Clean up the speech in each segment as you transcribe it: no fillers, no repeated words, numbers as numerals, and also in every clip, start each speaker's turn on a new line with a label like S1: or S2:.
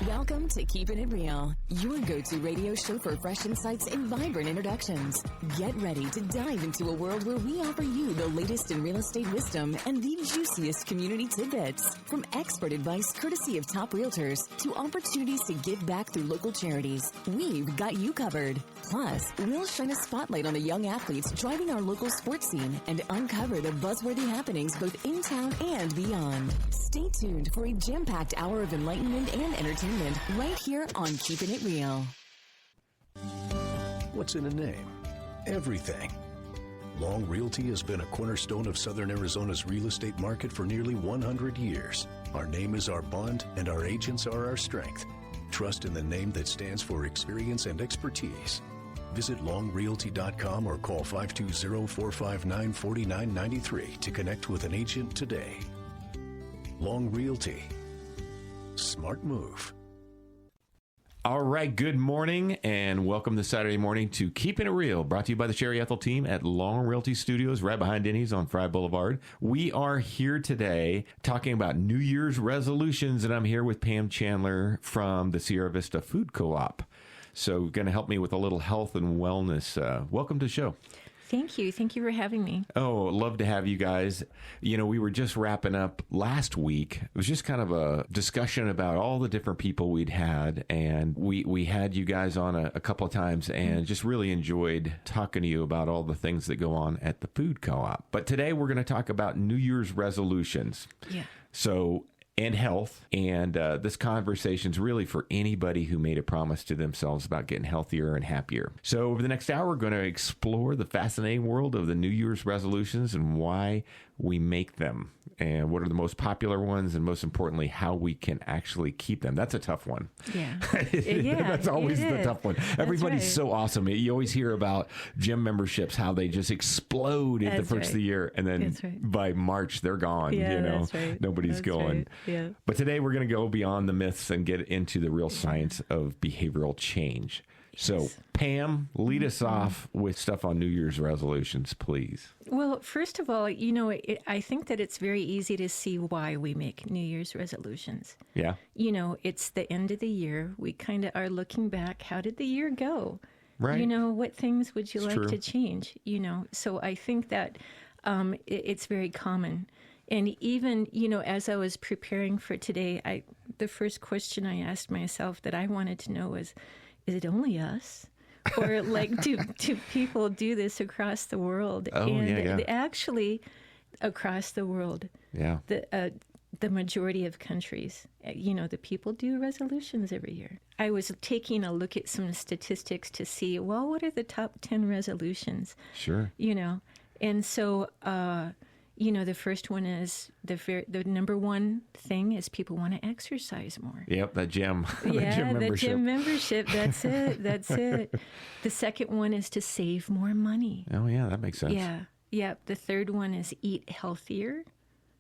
S1: Welcome to Keepin' It Real, your go-to radio show for fresh insights and vibrant introductions. Get ready to dive into a world where we offer you the latest in real estate wisdom and the juiciest community tidbits. From expert advice courtesy of top realtors to opportunities to give back through local charities, we've got you covered. Plus, we'll shine a spotlight on the young athletes driving our local sports scene and uncover the buzzworthy happenings both in town and beyond. Stay tuned for a jam-packed hour of enlightenment and entertainment right here on Keepin' It Real.
S2: What's in a name? Everything. Long Realty has been a cornerstone of Southern Arizona's real estate market for nearly 100 years. Our name is our bond, and our agents are our strength. Trust in the name that stands for experience and expertise. Visit longrealty.com or call 520-459-4993 to connect with an agent today. Long Realty. Smart move.
S3: All right, good morning and welcome this Saturday morning to Keepin' It Real, brought to you by the Sherry Ethell Team at Long Realty Studios, right behind Denny's on Fry Boulevard. We are here today talking about New Year's resolutions, and I'm here with Pam Chandler from the Sierra Vista Food Co-op. So going to help me with a little health and wellness. Welcome to the show.
S4: Thank you. Thank you for having me.
S3: Oh, love to have you guys. You know, we were just wrapping up last week. It was just kind of a discussion about all the different people we'd had. And we had you guys on a couple of times and just really enjoyed talking to you about all the things that go on at the food co-op. But today we're going to talk about New Year's resolutions.
S4: Yeah.
S3: So... and health. And this conversation's really for anybody who made a promise to themselves about getting healthier and happier. So over the next hour, we're going to explore the fascinating world of the New Year's resolutions and why we make them and what are the most popular ones, and most importantly, how we can actually keep them. That's a tough one.
S4: Yeah.
S3: That's always the tough one. Everybody's
S4: right.
S3: so awesome. You always hear about gym memberships, how they just explode at the first of the year, and then by March, they're gone.
S4: Yeah,
S3: you know,
S4: that's right.
S3: nobody's going.
S4: Right. Yeah.
S3: But today we're going to go beyond the myths and get into the real science of behavioral change. So, Pam, lead us off with stuff on New Year's resolutions, please.
S4: Well, first of all, you know, I think that it's very easy to see why we make New Year's resolutions.
S3: Yeah.
S4: You know, it's the end of the year. We kind of are looking back. How did the year go?
S3: Right.
S4: You know, what things would you
S3: It's
S4: like
S3: true.
S4: to change? You know, so I think that it's very common. And even, you know, as I was preparing for today, the first question I asked myself that I wanted to know was, is it only us? Or like, do people do this across the world?
S3: Oh,
S4: and actually, across the world, the majority of countries, you know, the people do resolutions every year. I was taking a look at some statistics to see, well, what are the top 10 resolutions?
S3: Sure.
S4: You know, and so, you know, the first one is the number one thing is people want to exercise more.
S3: Yep, that gym.
S4: The gym membership. That's it. That's it. The second one is to save more money.
S3: Oh, yeah, that makes sense.
S4: Yeah. The third one is eat healthier.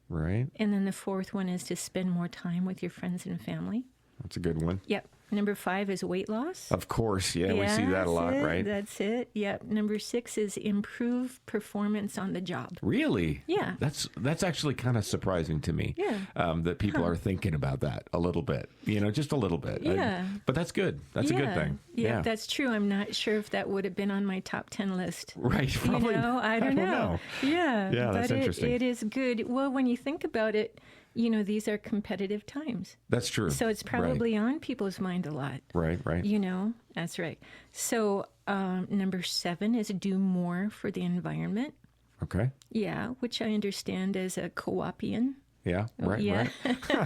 S3: Right.
S4: And then the fourth one is to spend more time with your friends and family.
S3: That's a good one.
S4: Yep. Number 5 is weight loss.
S3: Of course, we see that a lot, right?
S4: That's it. Yep. Number 6 is improve performance on the job.
S3: Really?
S4: Yeah.
S3: That's actually kind of surprising to me.
S4: Yeah.
S3: That people are thinking about that a little bit. You know, just a little bit.
S4: Yeah.
S3: But that's good. That's a good thing.
S4: Yeah, that's true. I'm not sure if that would have been on my top 10 list.
S3: Right. Probably.
S4: You know, I don't know. Yeah.
S3: Yeah, that's interesting.
S4: It is good. Well, when you think about it, you know, these are competitive times.
S3: That's true.
S4: So it's probably on people's mind a lot.
S3: Right.
S4: You know, that's right. So number 7 is do more for the environment.
S3: Okay.
S4: Yeah, which I understand as a co-opian.
S3: Yeah, right.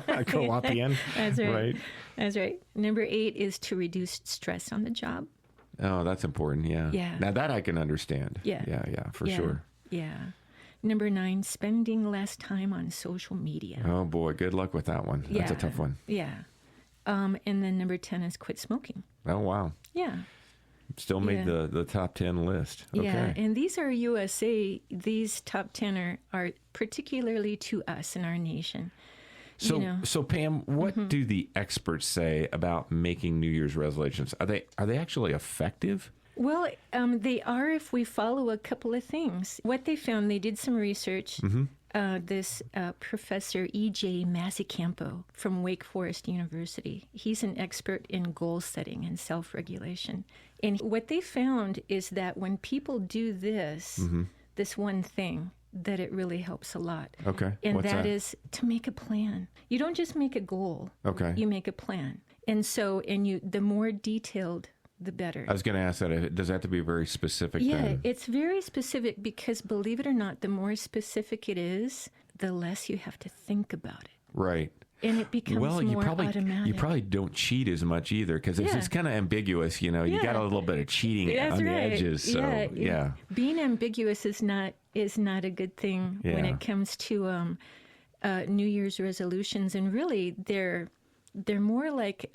S3: A co-opian.
S4: That's right. That's right. Number 8 is to reduce stress on the job.
S3: Oh, that's important. Yeah. Now that I can understand.
S4: Yeah,
S3: for sure.
S4: Yeah. Number 9, spending less time on social media.
S3: Oh, boy. Good luck with that one. That's a tough one.
S4: Yeah. And then number 10 is quit smoking.
S3: Oh, wow.
S4: Yeah.
S3: Still made the top 10 list. Okay.
S4: Yeah, and these are USA. These top 10 are particularly to us in our nation.
S3: So,
S4: you know?
S3: So Pam, what do the experts say about making New Year's resolutions? Are they actually effective?
S4: Well, they are if we follow a couple of things. What they found, they did some research. this Professor E.J. Mazzicampo from Wake Forest University. He's an expert in goal setting and self-regulation. And what they found is that when people do this, this one thing, that it really helps a lot.
S3: Okay.
S4: And
S3: What's that?
S4: is to make a plan. You don't just make a goal.
S3: Okay.
S4: You make a plan. And so, the more detailed, the better.
S3: I was going to ask that. Does that have to be very specific
S4: Yeah,
S3: then?
S4: it's very specific because, believe it or not, the more specific it is, the less you have to think about it.
S3: Right.
S4: And it becomes more automatic.
S3: You probably don't cheat as much either because it's kind of ambiguous. You got a little bit of cheating
S4: That's
S3: on the
S4: right.
S3: edges. So yeah.
S4: Being ambiguous is not a good thing when it comes to New Year's resolutions, and really they're more like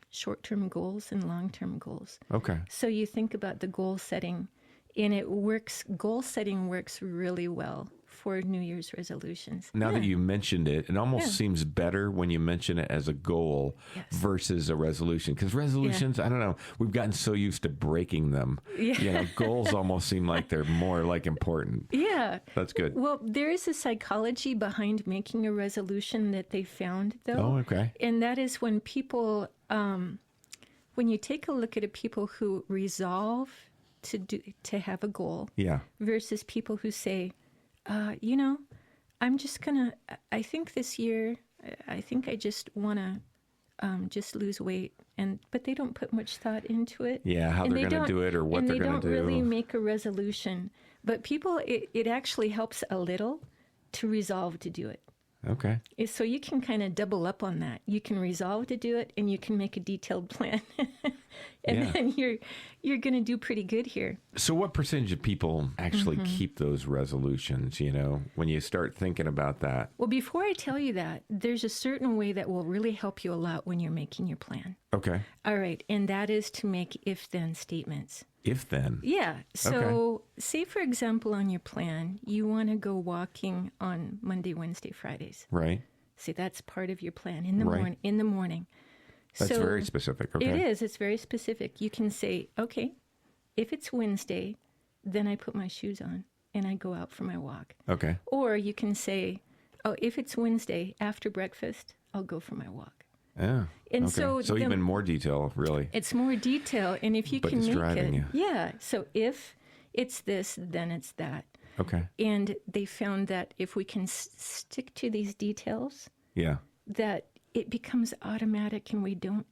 S4: short-term goals and long-term goals.
S3: Okay.
S4: So you think about the goal setting, and it works. Goal setting works really well for New Year's resolutions.
S3: Now that you mentioned it, it almost seems better when you mention it as a goal versus a resolution. Because resolutions, I don't know, we've gotten so used to breaking them. Yeah. Goals almost seem like they're more like important.
S4: Yeah.
S3: That's good.
S4: Well, there is a psychology behind making a resolution that they found, though.
S3: Oh, okay.
S4: And that is when people, when you take a look at people who resolve to have a goal versus people who say, I'm just I think this year, I think I just want to just lose weight. But they don't put much thought into it. Yeah,
S3: how they're going to do it or what they're going to do.
S4: And they don't really make a resolution. But people, it actually helps a little to resolve to do it.
S3: Okay.
S4: So you can kind of double up on that. You can resolve to do it, and you can make a detailed plan. Then you're going to do pretty good here.
S3: So what percentage of people actually keep those resolutions, when you start thinking about that?
S4: Well, before I tell you that, there's a certain way that will really help you a lot when you're making your plan.
S3: Okay.
S4: All right. And that is to make if-then statements.
S3: If-then?
S4: Yeah. So say, for example, on your plan, you want to go walking on Monday, Wednesday, Fridays.
S3: Right.
S4: See, that's part of your plan in the morning.
S3: That's very specific. Okay.
S4: It is. It's very specific. You can say, okay, if it's Wednesday, then I put my shoes on and I go out for my walk.
S3: Okay.
S4: Or you can say, oh, if it's Wednesday, after breakfast, I'll go for my walk.
S3: Yeah.
S4: And
S3: so even more detail, really.
S4: It's more detail. And if you
S3: but
S4: can
S3: it's
S4: make
S3: driving
S4: it.
S3: you.
S4: Yeah. So if it's this, then it's that.
S3: Okay.
S4: And they found that if we can stick to these details, that it becomes automatic and we don't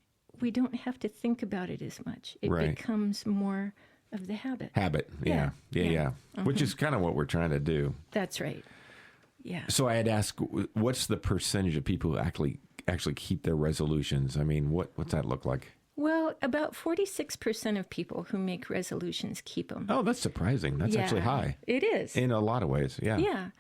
S4: have to think about it as much. It becomes more of the habit.
S3: Yeah. Which is kind of what we're trying to do.
S4: That's right. Yeah.
S3: So I had asked, what's the percentage of people who actually keep their resolutions? I mean, what's that look like?
S4: Well, about 46% of people who make resolutions keep them.
S3: Oh, that's surprising. That's actually high.
S4: It is.
S3: In a lot of ways, yeah.
S4: Yeah.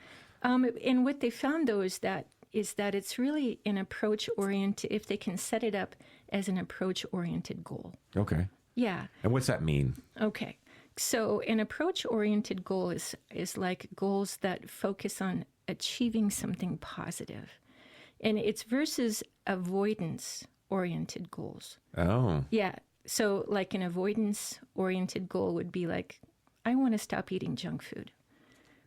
S4: And what they found, though, is that it's really an approach-oriented, if they can set it up as an approach-oriented goal.
S3: Okay.
S4: Yeah.
S3: And what's that mean?
S4: Okay. So an approach-oriented goal is like goals that focus on achieving something positive. And it's versus avoidance-oriented goals.
S3: Oh.
S4: Yeah. So like an avoidance-oriented goal would be like, I want to stop eating junk food.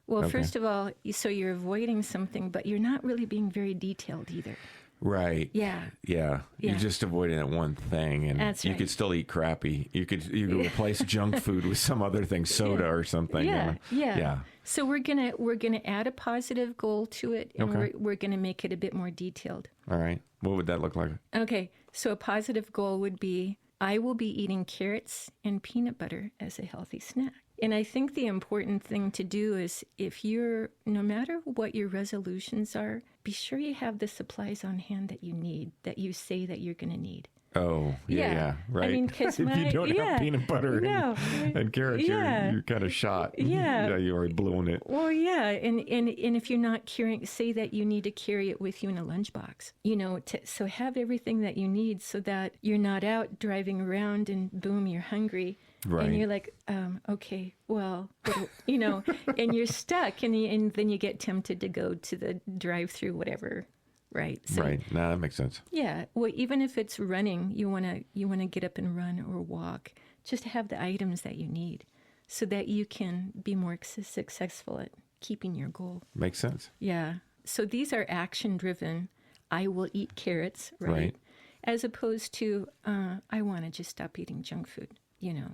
S4: Well, first of all, so you're avoiding something, but you're not really being very detailed either.
S3: Right.
S4: Yeah.
S3: You're just avoiding that one thing, and
S4: That's
S3: you
S4: right.
S3: could still eat crappy. You could replace junk food with some other thing, soda or something.
S4: Yeah. So we're gonna add a positive goal to it, and we're gonna make it a bit more detailed.
S3: All right. What would that look like?
S4: Okay. So a positive goal would be, I will be eating carrots and peanut butter as a healthy snack. And I think the important thing to do is, no matter what your resolutions are, be sure you have the supplies on hand that you need, that you say that you're going to need.
S3: Oh, yeah, right.
S4: I mean, 'cause
S3: if you don't have peanut butter and carrots, you're kind of shot.
S4: Yeah.
S3: You're already blowing it.
S4: Well, yeah, and if you're not carrying, say that you need to carry it with you in a lunchbox, so have everything that you need so that you're not out driving around and boom, you're hungry.
S3: Right.
S4: And you're like, okay, well, and you're stuck, and then you get tempted to go to the drive-through, whatever, right? So,
S3: right. No, that makes sense.
S4: Yeah. Well, even if it's running, you wanna get up and run or walk, just have the items that you need, so that you can be more successful at keeping your goal.
S3: Makes sense.
S4: Yeah. So these are action-driven. I will eat carrots, right? As opposed to, I want to just stop eating junk food,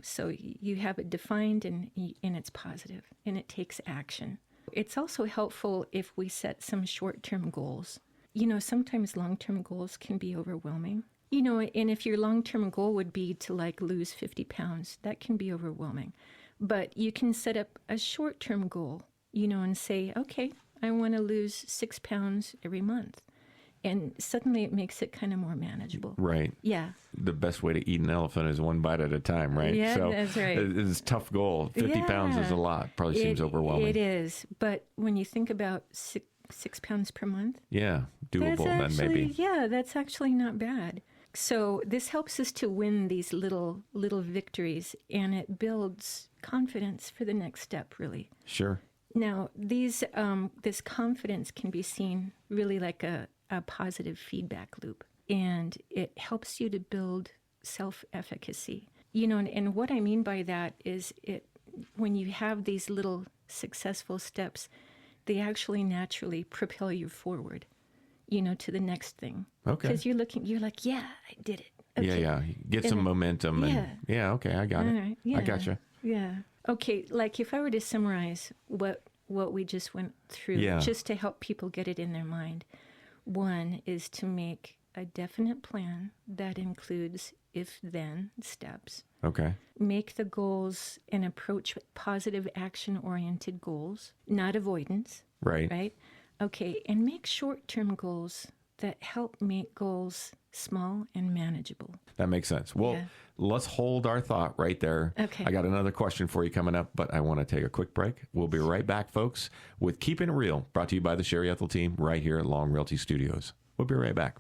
S4: So you have it defined and it's positive and it takes action. It's also helpful if we set some short-term goals. Sometimes long-term goals can be overwhelming. And if your long-term goal would be to lose 50 pounds, that can be overwhelming. But you can set up a short-term goal, and say, okay, I want to lose 6 pounds every month. And suddenly it makes it kind of more manageable.
S3: Right.
S4: Yeah.
S3: The best way to eat an elephant is one bite at a time, right?
S4: Yeah,
S3: so
S4: that's right.
S3: It's a tough goal. 50 pounds is a lot. Probably seems overwhelming.
S4: It is. But when you think about 6 pounds per month.
S3: Yeah. Doable then maybe.
S4: Yeah, that's actually not bad. So this helps us to win these little victories, and it builds confidence for the next step, really.
S3: Sure.
S4: Now, this confidence can be seen really like a positive feedback loop, and it helps you to build self-efficacy. And what I mean by that is when you have these little successful steps, they actually naturally propel you forward, to the next thing.
S3: Okay.
S4: Because you're like, yeah, I did it. Okay.
S3: Yeah. Get some momentum. Okay, I got it.
S4: Right. Yeah.
S3: I got you.
S4: Yeah. Okay, if I were to summarize what we just went through, just to help people get it in their mind. One is to make a definite plan that includes if-then steps.
S3: Okay.
S4: Make the goals and approach positive action-oriented goals, not avoidance.
S3: Right.
S4: Right? Okay, and make short-term goals that help make goals small and manageable.
S3: That makes sense. Well, let's hold our thought right there.
S4: Okay.
S3: I got another question for you coming up, but I want to take a quick break. We'll be right back, folks, with Keepin' It Real, brought to you by the Sherry Ethell Team right here at Long Realty Studios. We'll be right back.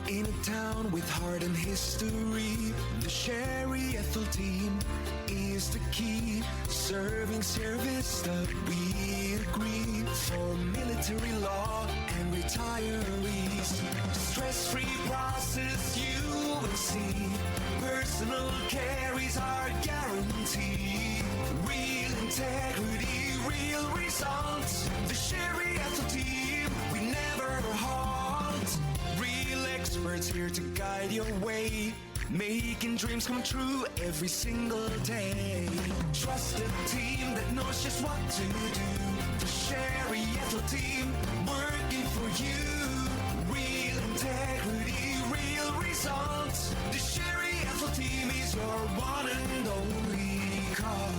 S5: In a town with heart and history, the Sherry Ethell Team is the key. Serving service that we agree for military law and retirees. Stress-free process you will see. Personal care is our guarantee. Real integrity, real results. The Sherry Ethell Team, we never halt. Real experts here to guide your way, making dreams come true every single day. Trusted team that knows just what to do. The Sherry Ethell Team, working for you. Real integrity, real results. The Sherry Ethell Team is your one and only call.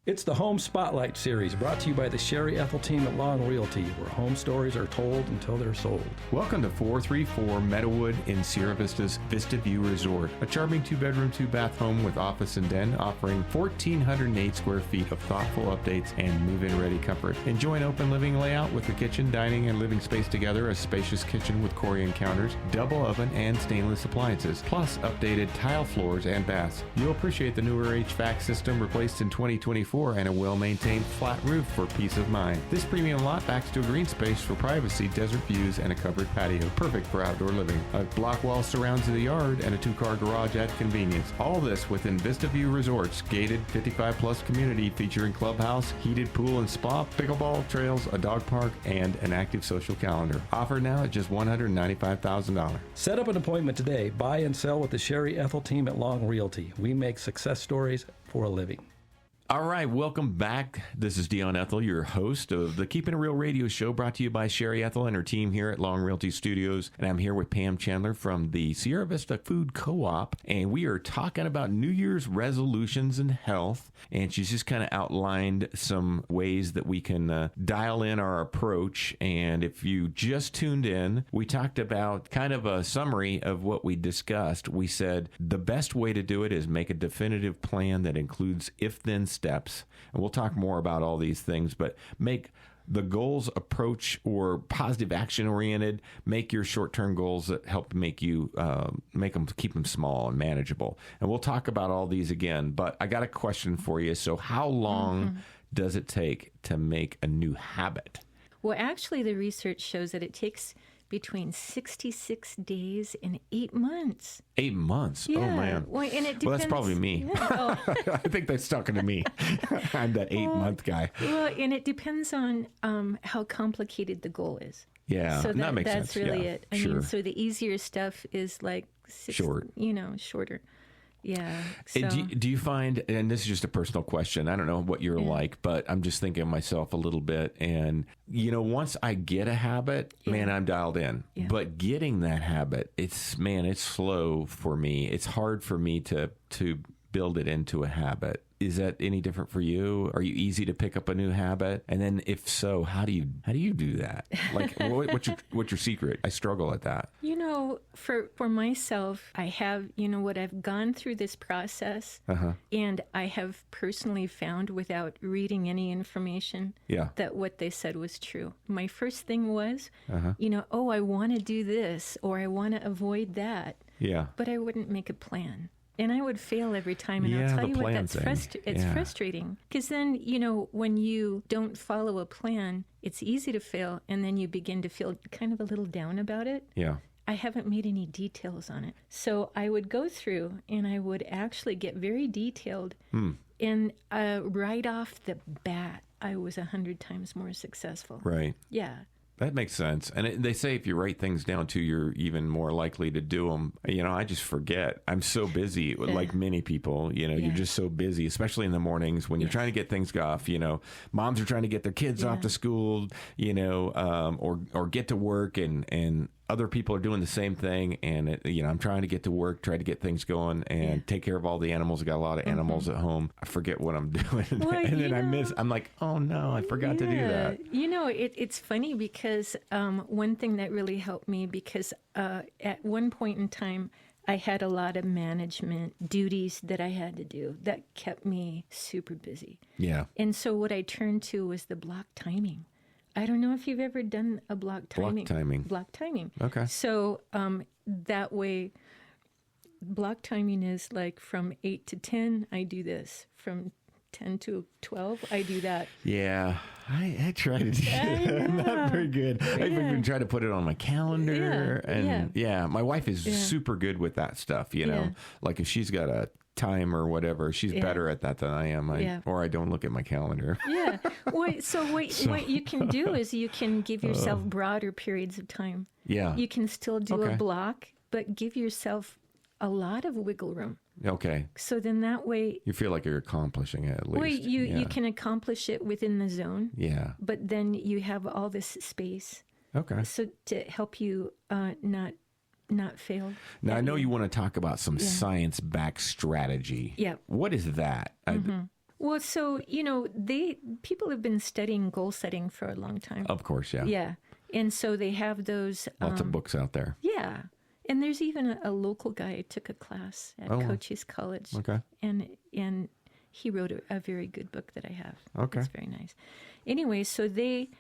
S6: It's the Home Spotlight Series, brought to you by the Sherry Ethell Team at Long Realty, where home stories are told until they're sold.
S3: Welcome to 434 Meadowood in Sierra Vista's Vista View Resort, a charming 2-bedroom, 2-bath home with office and den, offering 1,408 square feet of thoughtful updates and move-in ready comfort. Enjoy an open living layout with the kitchen, dining, and living space together, a spacious kitchen with Corian counters, double oven, and stainless appliances, plus updated tile floors and baths. You'll appreciate the newer HVAC system replaced in 2024 and a well-maintained flat roof for peace of mind. This premium lot backs to a green space for privacy, desert views, and a covered patio, perfect for outdoor living. A block wall surrounds the yard and a 2-car garage at convenience. All this within Vista View Resort's gated 55-plus community featuring clubhouse, heated pool and spa, pickleball trails, a dog park, and an active social calendar. Offered now at just $195,000.
S6: Set up an appointment today. Buy and sell with the Sherry Ethell Team at Long Realty. We make success stories for a living.
S3: All right, welcome back. This is Dion Ethell, your host of the Keepin' It Real radio show, brought to you by Sherry Ethell and her team here at Long Realty Studios. And I'm here with Pam Chandler from the Sierra Vista Food Co-op, and we are talking about New Year's resolutions and health. And she's just kind of outlined some ways that we can dial in our approach. And if you just tuned in, we talked about kind of a summary of what we discussed. We said the best way to do it is make a definitive plan that includes if-then steps. And we'll talk more about all these things, but make the goals approach or positive action oriented. Make your short-term goals that help make you keep them small and manageable. And we'll talk about all these again, but I got a question for you. So how long does it take to make a new habit?
S4: Well, actually, the research shows that it takes between 66 days and 8 months.
S3: 8 months?
S4: Yeah.
S3: Oh, man.
S4: Well, and it depends.
S3: Well, that's probably me.
S4: Yeah. Oh.
S3: I think that's talking to me. I'm that 8-month guy.
S4: Well, and it depends on how complicated the goal is.
S3: Yeah,
S4: so
S3: that makes
S4: that's
S3: sense.
S4: really
S3: Yeah,
S4: it. I
S3: sure.
S4: mean, so the easier stuff is like shorter. Yeah. So.
S3: Do you find, and this is just a personal question, I don't know what you're like, but I'm just thinking of myself a little bit. And, once I get a habit, man, I'm dialed in.
S4: Yeah.
S3: But getting that habit, it's slow for me. It's hard for me to build it into a habit. Is that any different for you? Are you easy to pick up a new habit? And then if so, how do you do that? Like, what's your secret? I struggle at that.
S4: For myself, I have, I've gone through this process, and I have personally found without reading any information that what they said was true. My first thing was, I want to do this or I want to avoid that. Yeah. But I wouldn't make a plan. And I would fail every time. And I'll tell you what, it's frustrating. Because then, when you don't follow a plan, it's easy to fail. And then you begin to feel kind of a little down about it. Yeah. I haven't made any details on it. So I would go through and I would actually get very detailed. And right off the bat, I was 100 times more successful. Right. Yeah.
S3: That makes sense. And they say if you write things down too, you're even more likely to do them. I just forget. I'm so busy, like many people, you're just so busy, especially in the mornings when you're trying to get things off. Moms are trying to get their kids off to school, or get to work, and other people are doing the same thing. And, I'm trying to get to work, try to get things going and take care of all the animals. I got a lot of animals at home. I forget what I'm doing. Well, and then I'm like, oh no, I forgot to do that.
S4: It's funny because one thing that really helped me, because at one point in time, I had a lot of management duties that I had to do that kept me super busy. Yeah. And so what I turned to was the block timing. I don't know if you've ever done a block timing. Block timing. Okay. So that way, block timing is like from 8 to 10, I do this. From 10 to 12, I do that.
S3: Yeah, I try to do that. I'm not very good. I've even tried to put it on my calendar. My wife is super good with that stuff, Like if she's got a time or whatever, she's better at that than I am. Or I don't look at my calendar. Yeah.
S4: What you can do is you can give yourself broader periods of time. Yeah. You can still do a block, but give yourself a lot of wiggle room. Okay. So then that way,
S3: you feel like you're accomplishing it at least.
S4: Well, you can accomplish it within the zone. Yeah. But then you have all this space. Okay. So to help you not fail.
S3: Now, I know you want to talk about some science-backed strategy. Yeah. What is that?
S4: Well, so, people have been studying goal setting for a long time.
S3: Of course, yeah.
S4: Yeah. And so they have those...
S3: Lots of books out there.
S4: Yeah. And there's even a local guy who took a class at Cochise College. Okay. And he wrote a very good book that I have. Okay. It's very nice. Anyway, so they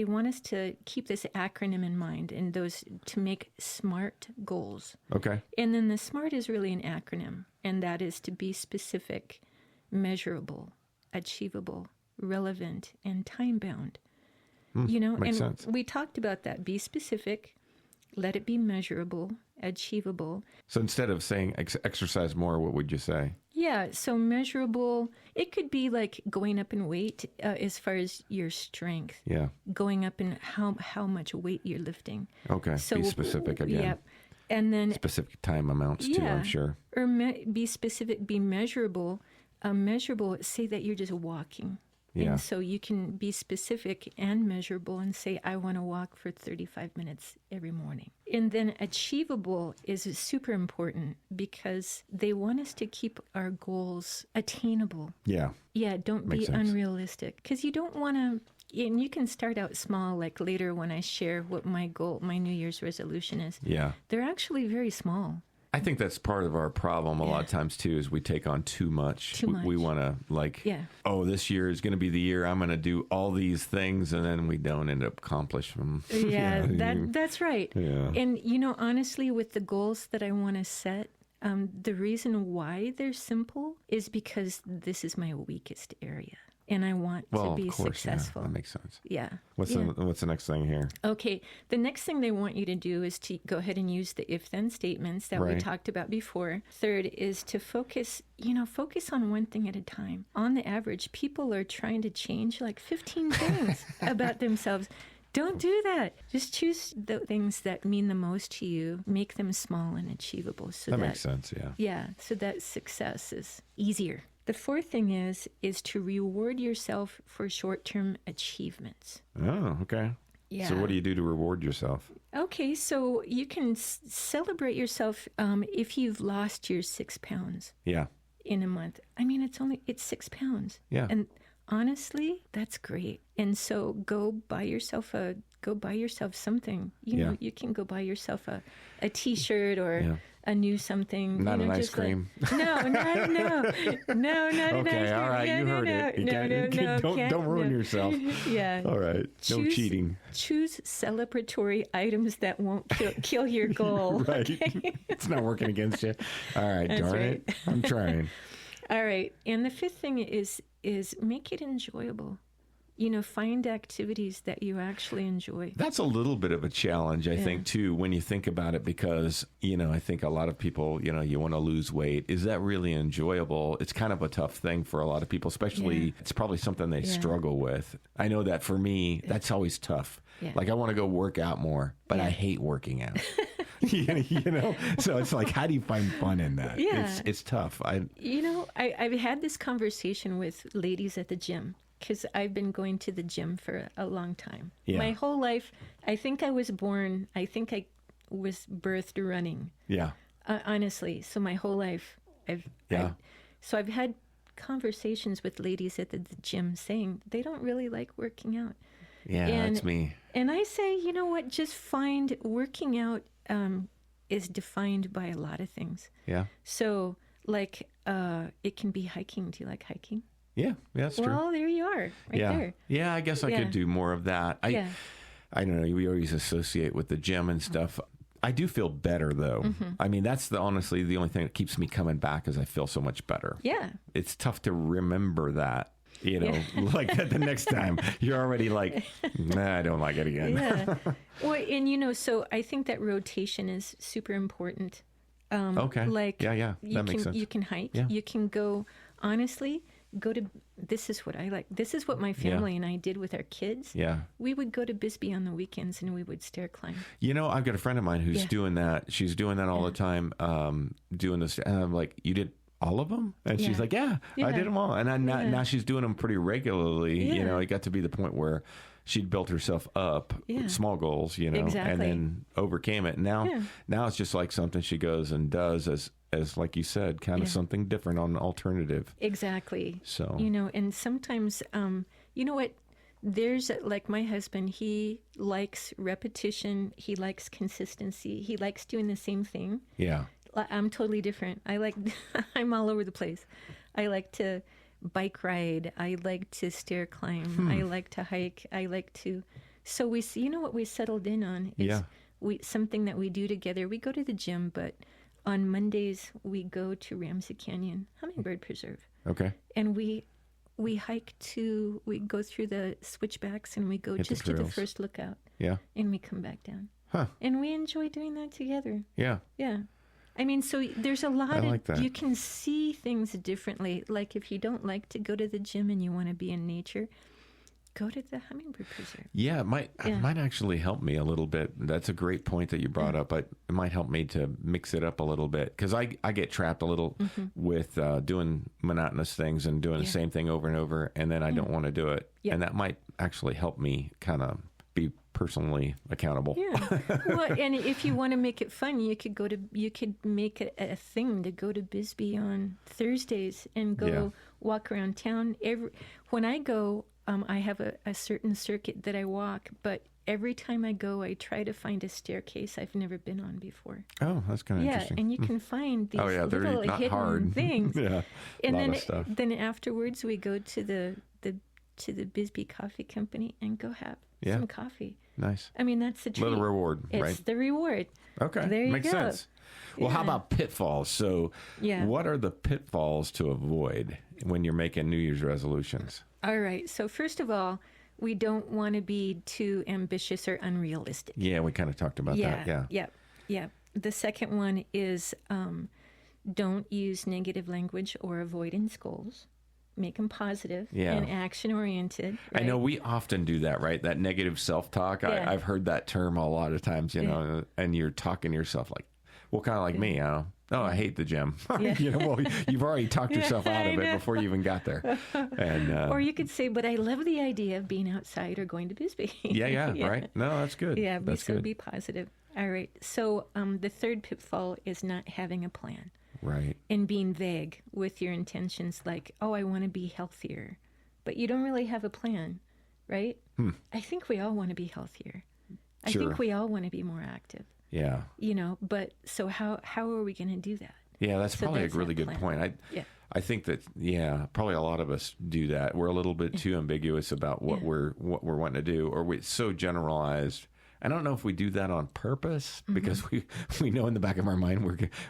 S4: want us to keep this acronym in mind, and those to make SMART goals. Okay. And then the SMART is really an acronym, and that is to be specific, measurable, achievable, relevant, and time-bound. Makes sense. We talked about that. Be specific, let it be measurable, achievable.
S3: So instead of saying exercise more, what would you say?
S4: Yeah, so measurable, it could be like going up in weight as far as your strength. Yeah. Going up in how much weight you're lifting. Okay, so be specific again. Yep. And then
S3: specific time amounts too, I'm sure.
S4: Or be specific, be measurable. Measurable, say that you're just walking. Yeah. And so you can be specific and measurable and say, I want to walk for 35 minutes every morning. And then achievable is super important because they want us to keep our goals attainable. Yeah. Yeah, don't be unrealistic. Because you don't want to, and you can start out small, like later when I share what my goal, my New Year's resolution is. Yeah. They're actually very small.
S3: I think that's part of our problem a lot of times, too, is we take on too much. We want to, this year is going to be the year I'm going to do all these things, and then we don't end up accomplishing them.
S4: Yeah, that's right. Yeah. And, honestly, with the goals that I want to set, the reason why they're simple is because this is my weakest area. and I want to be
S3: of course,
S4: successful.
S3: Yeah, that makes sense.
S4: Yeah.
S3: What's the next thing here?
S4: Okay. The next thing they want you to do is to go ahead and use the if-then statements that we talked about before. Third is to focus on one thing at a time. On the average, people are trying to change like 15 things about themselves. Don't do that. Just choose the things that mean the most to you. Make them small and achievable. So
S3: that makes sense, yeah.
S4: Yeah, so that success is easier. The fourth thing is to reward yourself for short-term achievements.
S3: Oh, okay.
S4: Yeah.
S3: So what do you do to reward yourself?
S4: Okay, so you can celebrate yourself if you've lost your 6 pounds.
S3: Yeah.
S4: In a month. I mean, it's 6 pounds.
S3: Yeah.
S4: And honestly, that's great. And so go buy yourself something. You know, you can go buy yourself a T-shirt or a new something.
S3: Not an ice cream.
S4: No, not an ice cream.
S3: Okay, all right, you heard it. Don't ruin yourself.
S4: Yeah.
S3: All right, no cheating.
S4: Choose celebratory items that won't kill your goal.
S3: Right.
S4: Okay?
S3: It's not working against you. All right, darn it. I'm trying.
S4: All right, and the fifth thing is make it enjoyable. Find activities that you actually enjoy.
S3: That's a little bit of a challenge, I think, too, when you think about it, because, I think a lot of people, you want to lose weight. Is that really enjoyable? It's kind of a tough thing for a lot of people, especially it's probably something they struggle with. I know that for me, that's always tough. Yeah. Like, I want to go work out more, but I hate working out. So it's like, how do you find fun in that?
S4: Yeah.
S3: It's tough.
S4: I've had this conversation with ladies at the gym, because I've been going to the gym for a long time. Yeah. My whole life, I think I was birthed running. Yeah. Honestly. So my whole life, I've had conversations with ladies at the gym saying they don't really like working out.
S3: Yeah, that's me.
S4: And I say, you know what, just find working out is defined by a lot of things. Yeah. So like it can be hiking. Do you like hiking?
S3: Yeah, that's true.
S4: Well, there you are, there.
S3: Yeah, I guess I could do more of that. I don't know. We always associate with the gym and stuff. I do feel better, though. Mm-hmm. I mean, that's honestly the only thing that keeps me coming back is I feel so much better. Yeah. It's tough to remember that. Like the next time you're already like, nah, I don't like it again.
S4: Yeah. Well, and so I think that rotation is super important.
S3: Okay.
S4: Like,
S3: that makes sense.
S4: You can hike. Yeah. You can go, honestly, this is what I like. This is what my family and I did with our kids. Yeah. We would go to Bisbee on the weekends and we would stair climb.
S3: I've got a friend of mine who's doing that. She's doing that all the time, doing this. And I'm like, you did all of them? And she's like, I did them all. And now she's doing them pretty regularly. Yeah. It got to be the point where she'd built herself up, small goals, exactly. And then overcame it. Now it's just like something she goes and does as like you said, kind of something different on alternative.
S4: Exactly.
S3: So,
S4: and sometimes, you know what? There's like my husband, he likes repetition. He likes consistency. He likes doing the same thing. Yeah. I'm totally different. I'm all over the place. I like to bike ride. I like to stair climb. I like to hike. So what we settled in on is something that we do together. We go to the gym, but on Mondays we go to Ramsey Canyon Hummingbird Preserve. Okay. And we go through the switchbacks and we go just to the first lookout. Yeah. And we come back down. Huh. And we enjoy doing that together. Yeah. Yeah. I mean, so there's a lot of, you can see things differently. Like if you don't like to go to the gym and you want to be in nature, go to the Hummingbird Preserve. Yeah, it might actually help me a little bit. That's a great point that you brought up. It might help me to mix it up a little bit because I get trapped a little with doing monotonous things and doing the same thing over and over, and then I don't want to do it. Yeah. And that might actually help me kind of be personally accountable. Yeah. Well, and if you want to make it fun, you could make it a thing to go to Bisbee on Thursdays and go walk around town. When I go, I have a certain circuit that I walk, but every time I go, I try to find a staircase I've never been on before.
S3: Oh, that's kind of interesting.
S4: Yeah, and you can find these little hidden things. Yeah, and then afterwards we go to the Bisbee Coffee Company and go have some coffee.
S3: Nice.
S4: I mean, that's the treat.
S3: Little reward, right?
S4: It's the reward.
S3: Okay,
S4: there you
S3: makes
S4: go.
S3: sense. Well, how about pitfalls? So, what are the pitfalls to avoid when you're making New Year's resolutions?
S4: All right. So first of all, we don't want to be too ambitious or unrealistic.
S3: Yeah, we kind of talked about that.
S4: Yeah. The second one is don't use negative language or avoidance goals. Make them positive and action-oriented. Right?
S3: I know we often do that, right? That negative self-talk.
S4: Yeah.
S3: I've heard that term a lot of times, you know, and you're talking to yourself like, well, kind of like me, I hate the gym. You know, well, you've already talked yourself out of it before you even got there. And
S4: or you could say, but I love the idea of being outside or going to Bisbee.
S3: Yeah, right. No, that's good.
S4: Yeah,
S3: that's good.
S4: Be positive. All right. So the third pitfall is not having a plan.
S3: Right.
S4: And being vague with your intentions, like, oh, I want to be healthier. But you don't really have a plan, right? I think we all want to be healthier. I think we all want to be more active.
S3: Yeah.
S4: You know, but so how are we going to do that?
S3: Yeah, that's probably a really good point. I think that, probably a lot of us do that. We're a little bit too ambiguous about what we're wanting to do, or we're so generalized. I don't know if we do that on purpose because we know in the back of our mind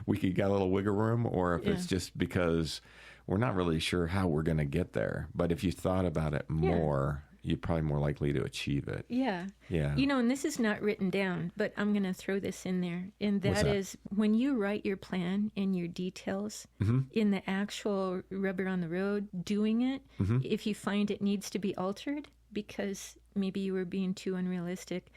S3: we could got a little wiggle room, or if it's just because we're not really sure how we're going to get there. But if you thought about it more, you're probably more likely to achieve it. Yeah.
S4: You know, and this is not written down, but I'm going to throw this in there. And that is when you write your plan and your details in the actual rubber on the road, doing it, if you find it needs to be altered because maybe you were being too unrealistic,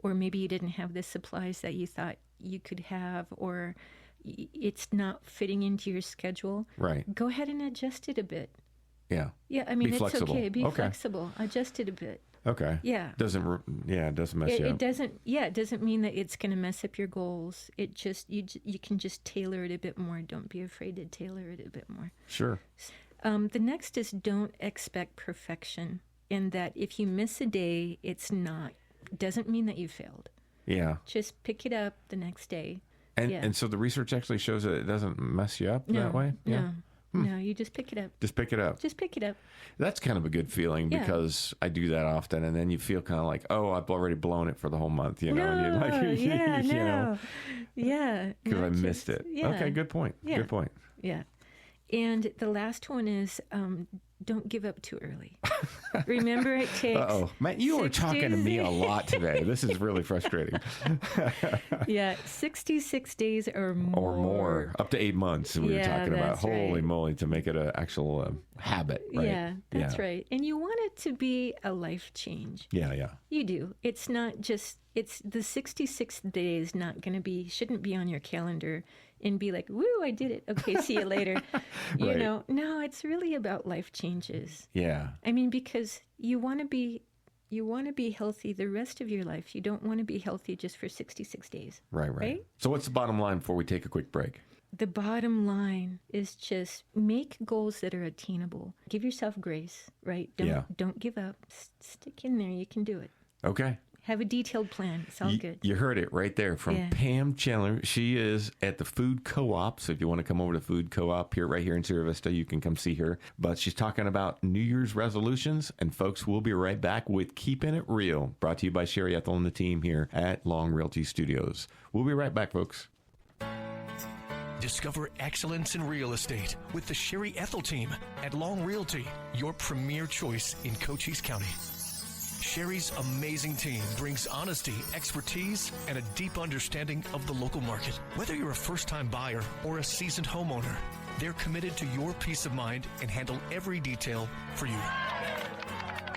S4: or maybe you didn't have the supplies that you thought you could have, or it's not fitting into your schedule.
S3: Right.
S4: Go ahead and adjust it a bit.
S3: Yeah.
S4: Yeah, I mean,
S3: Be
S4: it's
S3: flexible.
S4: okay. Be flexible. Adjust it a bit.
S3: Okay.
S4: Yeah.
S3: It doesn't mess you up.
S4: It doesn't. Yeah, it doesn't mean that it's going to mess up your goals. It just you can just tailor it a bit more. Don't be afraid to tailor it a bit more.
S3: Sure.
S4: The next is don't expect perfection. In that, if you miss a day, doesn't mean that you failed.
S3: Yeah.
S4: Just pick it up the next day.
S3: And so the research actually shows that it doesn't mess you up that way? Yeah.
S4: No, you just pick it up.
S3: Just pick it up.
S4: Just pick it up.
S3: That's kind of a good feeling because I do that often, and then you feel kind of like, oh, I've already blown it for the whole month, you know?
S4: No,
S3: and you're like, you know,
S4: yeah.
S3: because I missed it.
S4: Yeah.
S3: Okay, good point.
S4: Yeah.
S3: Good point.
S4: Yeah. And the last one is don't give up too early. Remember, it takes.
S3: Uh-oh. Man, you are talking to me a lot today. This is really frustrating.
S4: 66 days or more.
S3: Or more. Up to 8 months, we were talking about.
S4: That's
S3: Holy
S4: right.
S3: moly, to make it an actual habit, right?
S4: Yeah, that's right. And you want it to be a life change.
S3: Yeah.
S4: You do. It's not just, it's the 66 days shouldn't be on your calendar and be like, woo, I did it. Okay, see you later. You know, no, it's really about life changes.
S3: Yeah.
S4: I mean, because you want to be healthy the rest of your life. You don't want to be healthy just for 66 days.
S3: Right. So what's the bottom line before we take a quick break?
S4: The bottom line is just make goals that are attainable. Give yourself grace, right? Don't give up. Stick in there. You can do it.
S3: Okay.
S4: Have a detailed plan. It's all good.
S3: You heard it right there from Pam Chandler. She is at the Food Co-op. So if you want to come over to Food Co-op right here in Sierra Vista, you can come see her. But she's talking about New Year's resolutions. And folks, we'll be right back with Keepin' It Real, brought to you by Sherry Ethell and the team here at Long Realty Studios. We'll be right back, folks.
S7: Discover excellence in real estate with the Sherry Ethell Team at Long Realty, your premier choice in Cochise County. Sherry's amazing team brings honesty, expertise, and a deep understanding of the local market. Whether you're a first-time buyer or a seasoned homeowner, they're committed to your peace of mind and handle every detail for you.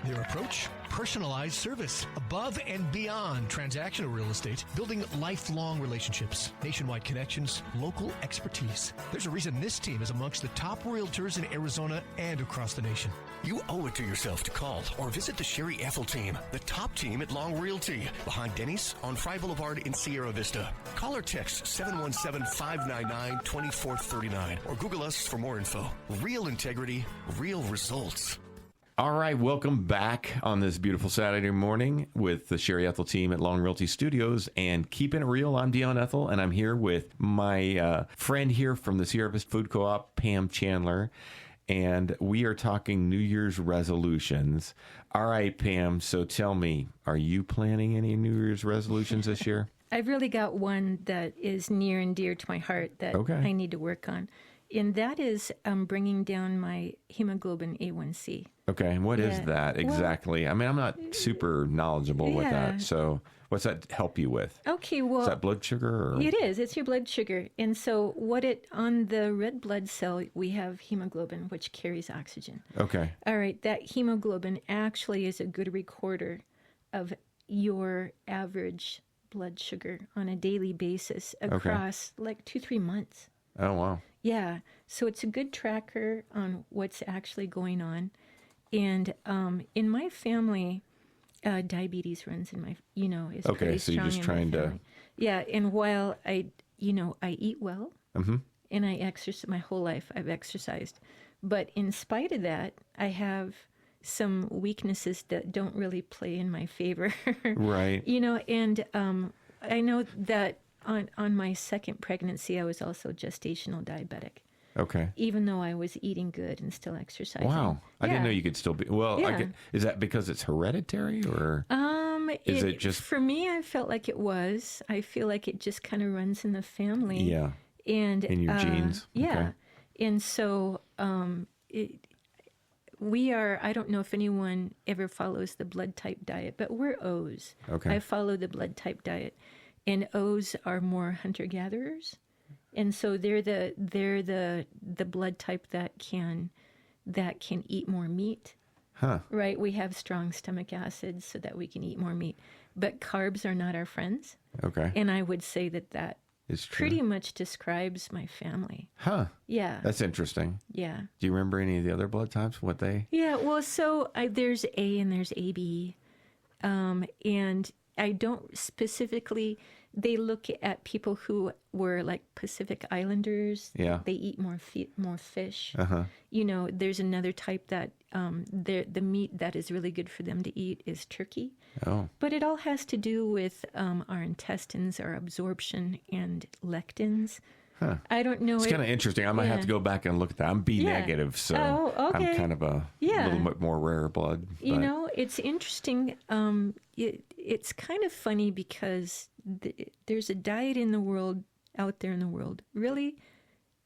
S8: Their approach? Personalized service, above and beyond transactional real estate, building lifelong relationships, nationwide connections, local expertise. There's a reason this team is amongst the top realtors in Arizona and across the nation.
S7: You owe it to yourself to call or visit the Sherry Ethell Team, the top team at Long Realty, behind Denny's on Fry Boulevard in Sierra Vista. Call or text 717-599-2439 or Google us for more info. Real integrity, real results.
S3: All right, welcome back on this beautiful Saturday morning with the Sherry Ethell team at Long Realty Studios and Keepin' It Real. I'm Dion Ethell, and I'm here with my friend here from the Sierra Vista Food Co-op, Pam Chandler, and we are talking New Year's resolutions. All right, Pam, so tell me, are you planning any New Year's resolutions this year?
S4: I've really got one that is near and dear to my heart that I need to work on, and that is bringing down my hemoglobin A1C.
S3: Okay, and what is
S4: Yeah.
S3: that exactly? I mean, I'm not super knowledgeable with
S4: Yeah.
S3: that. So what's that help you with?
S4: Okay, well,
S3: Is that blood sugar? Or?
S4: it is. It's your blood sugar. And so on the red blood cell, we have hemoglobin, which carries oxygen.
S3: Okay.
S4: All right, that hemoglobin actually is a good recorder of your average blood sugar on a daily basis across like 2-3 months.
S3: Oh, wow.
S4: Yeah, so it's a good tracker on what's actually going on. And in my family, diabetes runs in my, is
S3: Okay,
S4: pretty
S3: so you're
S4: strong
S3: just
S4: in my
S3: trying to-
S4: family. Yeah, and while I eat well,
S3: Mm-hmm.
S4: and I exercise my whole life, I've exercised. But in spite of that, I have some weaknesses that don't really play in my favor.
S3: Right.
S4: And I know that on my second pregnancy, I was also gestational diabetic,
S3: Okay.
S4: even though I was eating good and still exercising.
S3: Wow. I didn't know you could still be. Well,
S4: Yeah.
S3: Is that because it's hereditary or? Is it just-
S4: for me? I felt like it was. I feel like it just kind of runs in the family.
S3: Yeah.
S4: And
S3: In your genes?
S4: Yeah.
S3: Okay.
S4: And so we are. I don't know if anyone ever follows the blood type diet, but we're O's.
S3: Okay.
S4: I follow the blood type diet, and O's are more hunter gatherers, and so they're the blood type that can eat more meat.
S3: Huh.
S4: Right, we have strong stomach acids so that we can eat more meat. But carbs are not our friends.
S3: Okay.
S4: And I would say that
S3: It's true.
S4: pretty much describes my family.
S3: Huh.
S4: Yeah.
S3: That's interesting.
S4: Yeah.
S3: Do you remember any of the other blood types? What they?
S4: Yeah, well, so there's A and there's AB. And I don't specifically, they look at people who were like Pacific Islanders.
S3: Yeah.
S4: They eat more fish.
S3: Uh-huh.
S4: There's another type that the meat that is really good for them to eat is turkey.
S3: Oh.
S4: But it all has to do with our intestines, our absorption, and lectins.
S3: Huh.
S4: I don't know.
S3: It's kind of interesting. I might have to go back and look at that. I'm B
S4: Yeah.
S3: negative, so
S4: Oh, okay.
S3: I'm kind of a little bit more rare blood. But
S4: It's interesting. It's kind of funny because there's a diet out there in the world, really,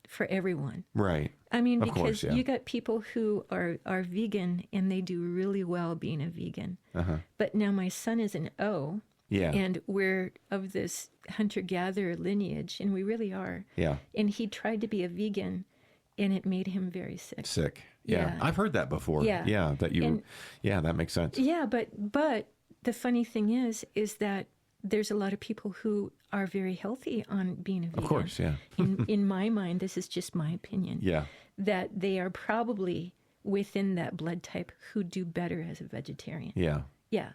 S4: for everyone.
S3: Right.
S4: I mean,
S3: Of
S4: because
S3: course, yeah.
S4: you got people who are vegan and they do really well being a vegan.
S3: Uh-huh.
S4: But now my son is an O.
S3: Yeah.
S4: And we're of this hunter-gatherer lineage, and we really are.
S3: Yeah.
S4: And he tried to be a vegan, and it made him very sick.
S3: Sick. Yeah.
S4: Yeah.
S3: I've heard that before.
S4: Yeah.
S3: Yeah.
S4: And-
S3: that makes sense.
S4: Yeah, but the funny thing is that there's a lot of people who are very healthy on being a vegan.
S3: Of course, yeah.
S4: in my mind, this is just my opinion.
S3: Yeah.
S4: That they are probably within that blood type who do better as a vegetarian.
S3: Yeah.
S4: Yeah.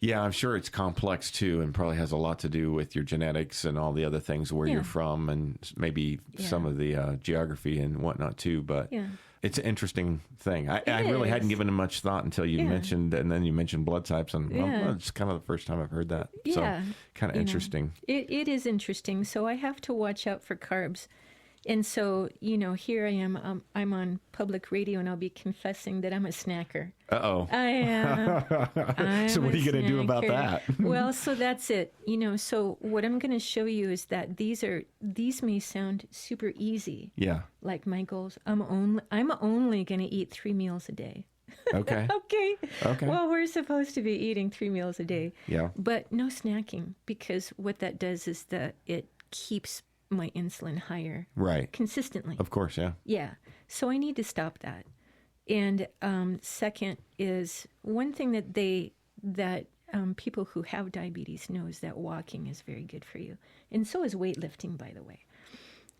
S3: Yeah, I'm sure it's complex too, and probably has a lot to do with your genetics and all the other things, where you're from, and maybe some of the geography and whatnot too. But it's an interesting thing. I really hadn't given it much thought until you mentioned, and then you mentioned blood types, and well, it's kind of the first time I've heard that.
S4: Yeah.
S3: So kind of interesting.
S4: It is interesting. So I have to watch out for carbs. And so, here I am. I'm on public radio, and I'll be confessing that I'm a snacker.
S3: Uh-oh.
S4: I am.
S3: So what are you going to do about that?
S4: Well, so that's it. So what I'm going to show you is that these may sound super easy.
S3: Yeah.
S4: Like my goals. I'm only going to eat 3 meals a day.
S3: Okay.
S4: Okay. Well, we're supposed to be eating 3 meals a day.
S3: Yeah.
S4: But no snacking, because what that does is that it keeps my insulin higher.
S3: Right.
S4: Consistently.
S3: Of course, yeah.
S4: Yeah. So I need to stop that. And second is one thing that people who have diabetes know is that walking is very good for you. And so is weightlifting, by the way.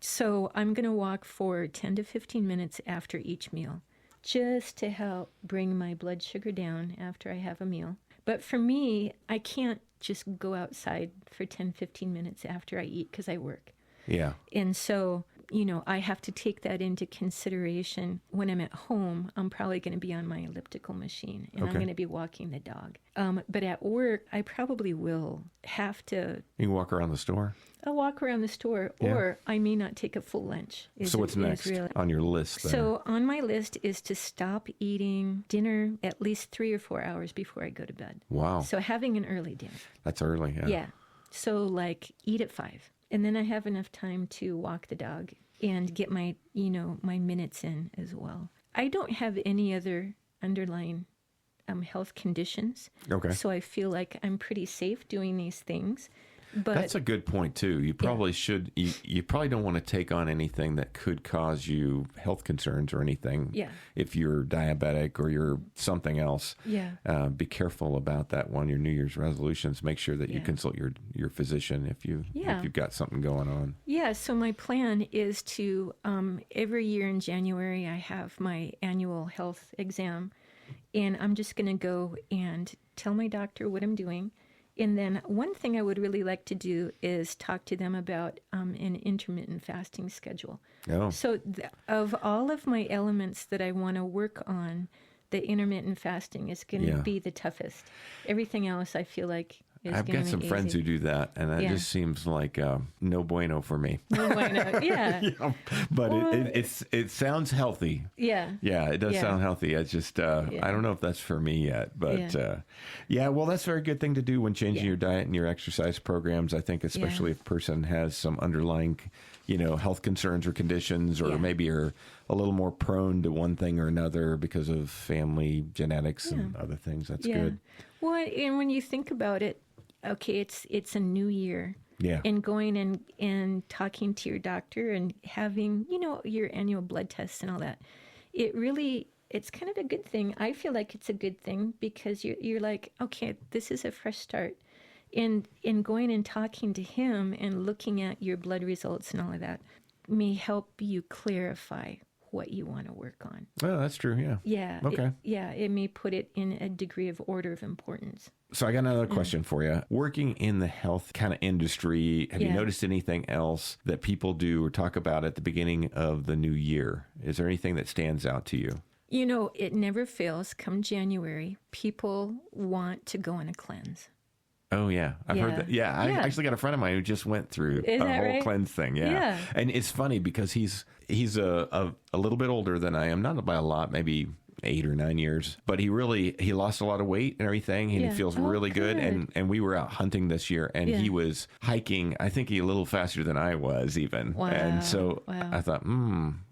S4: So I'm going to walk for 10 to 15 minutes after each meal, just to help bring my blood sugar down after I have a meal. But for me, I can't just go outside for 10, 15 minutes after I eat because I work.
S3: Yeah.
S4: And so, I have to take that into consideration. When I'm at home, I'm probably going to be on my elliptical machine, and I'm going to be walking the dog. But at work, I probably will have to...
S3: You can walk around the store?
S4: I'll walk around the store, or I may not take a full lunch.
S3: So what's next on your list there?
S4: So on my list is to stop eating dinner at least 3 or 4 hours before I go to bed.
S3: Wow.
S4: So having an early dinner.
S3: That's early, yeah.
S4: Yeah. So eat at 5. And then I have enough time to walk the dog and get my minutes in as well. I don't have any other underlying health conditions.
S3: Okay.
S4: So I feel like I'm pretty safe doing these things. But
S3: that's a good point too. You probably should. You probably don't want to take on anything that could cause you health concerns or anything.
S4: Yeah.
S3: If you're diabetic or you're something else.
S4: Yeah.
S3: Be careful about that one. Your New Year's resolutions. Make sure that you consult your physician if you've got something going on.
S4: Yeah. So my plan is to every year in January I have my annual health exam, and I'm just going to go and tell my doctor what I'm doing. And then one thing I would really like to do is talk to them about an intermittent fasting schedule.
S3: Oh.
S4: So of all of my elements that I want to work on, the intermittent fasting is going to be the toughest. Everything else I feel like is
S3: I've got some friends who do that, and that just seems like no bueno for me.
S4: No bueno, yeah.
S3: But it sounds healthy.
S4: Yeah.
S3: Yeah, it does sound healthy. It's just, I don't know if that's for me yet. But, well, that's a very good thing to do when changing your diet and your exercise programs. I think especially if a person has some underlying, health concerns or conditions, or maybe are a little more prone to one thing or another because of family genetics and other things. That's good.
S4: Well, and when you think about it, okay, it's a new year.
S3: Yeah.
S4: And going and talking to your doctor and having, your annual blood tests and all that. It's kind of a good thing. I feel like it's a good thing because you're like, okay, this is a fresh start. In going and talking to him and looking at your blood results and all of that may help you clarify what you want to work on.
S3: Oh, that's true. Yeah.
S4: Yeah.
S3: Okay.
S4: It may put it in a degree of order of importance.
S3: So I got another question for you. Working in the health kind of industry, have you noticed anything else that people do or talk about at the beginning of the new year? Is there anything that stands out to you?
S4: It never fails. Come January, people want to go on a cleanse.
S3: Oh, yeah. I've heard that. Yeah, I actually got a friend of mine who just went through a whole cleanse thing. Yeah. And it's funny because he's a little bit older than I am, not by a lot, maybe 8 or 9 years, but he lost a lot of weight and everything, and he feels really good. And we were out hunting this year, and he was hiking, I think a little faster than I was even.
S4: Wow.
S3: And so I thought,